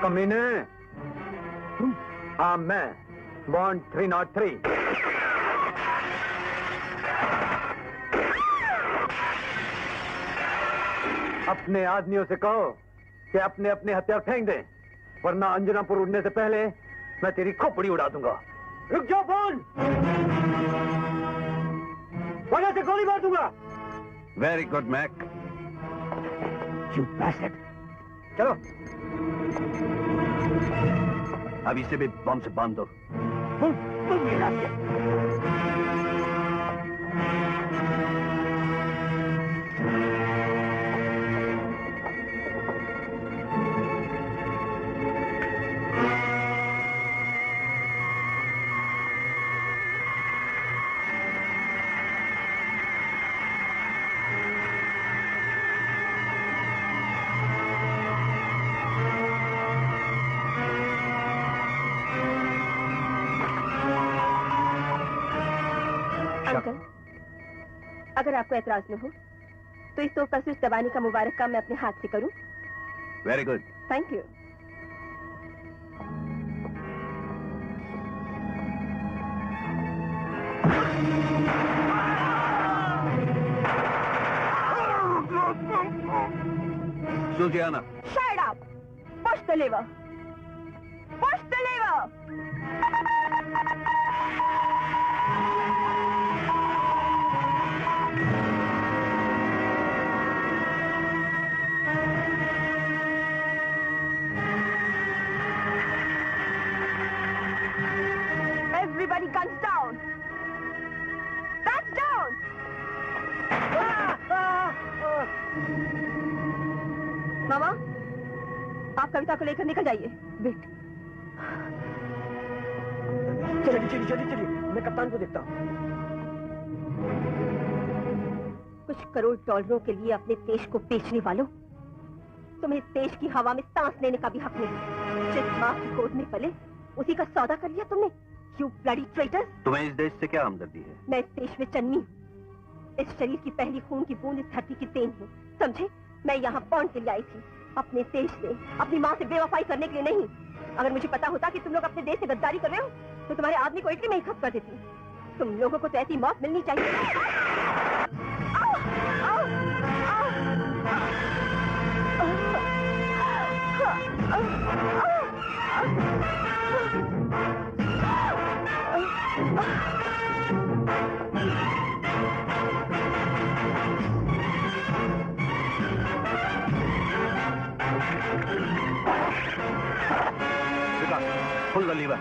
कमीने, हाँ मैं बॉन्ड 303। अपने आदमियों से कहो कि अपने अपने हथियार फेंक दें, वरना अंजनापुर उड़ने से पहले मैं तेरी खोपड़ी उड़ा दूंगा। रुक जाओ बॉन्ड, वजह से गोली मार दूंगा। Very good Mac. You bastard. चलो अब इसे भी बम से बांध दो। अंकल, अगर आपको एतराज न हो तो इस तोप का स्विच दबाने का मुबारक काम मैं अपने हाथ से करूं। Very good. Thank you. Suziana, Shut up! Push the lever. Push the lever. Everybody guns down. Guns down. मामा, आप कविता को लेकर निकल जाइए। वेट। चलिए चलिए चलिए चलिए, मैं कप्तान को देखता हूँ। कुछ करोड़ डॉलरों के लिए अपने देश को बेचने वालों, तुम्हें देश की हवा में सांस लेने का भी हक नहीं। जिस माँ की गोद में पले उसी का सौदा कर लिया तुमने। You bloody traitors! तुम्हें इस देश से क्या हमदर्दी है? मैं इस देश में जन्मी हूँ। इस शरीर की पहली खून की बूंद इस धरती की देन हूँ, समझे? मैं यहाँ बॉन्ड के लिए आई थी, अपने देश से, अपनी माँ से बेवफाई करने के लिए नहीं। अगर मुझे पता होता कि तुम लोग अपने देश से गद्दारी कर रहे हो तो तुम्हारे आदमी को इटली में ही खत्म कर देती। तुम लोगों को तो ऐसी मौत मिलनी चाहिए। Pull the lever.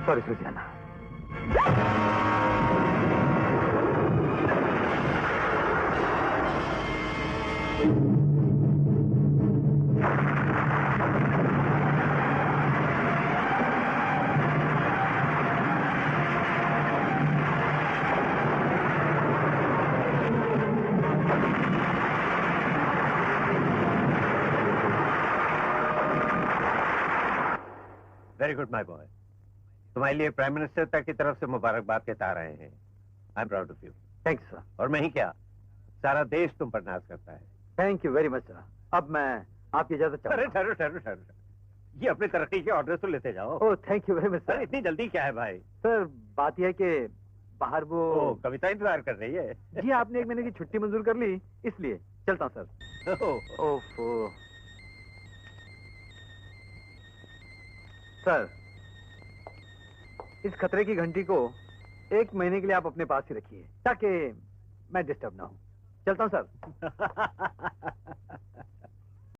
Sorry Suziana. Very good my boy. तुम्हारे लिए प्राइम मिनिस्टर तक की तरफ से मुबारकबाद कहता रहे हैं। I am proud of you. Thank you sir. और मैं ही क्या, सारा देश तुम पर नाज करता है। Thank you very much sir. अब मैं आपकी इजाजत चाहूंगा। अरे ठहरो ठहरो ठहरो, ये अपनी तरक्की के ऑर्डर तो लेते जाओ। Oh thank you very much sir. इतनी जल्दी क्या है भाई? सर बात यह है कि बाहर वो कविता इंतजार कर रही है। जी आपने 1 महीने की छुट्टी मंजूर कर ली, इसलिए चलता हूँ सर। ओफो सर, इस खतरे की घंटी को 1 महीने के लिए आप अपने पास ही रखिए ताकि मैं डिस्टर्ब ना हूं। चलता हूं सर।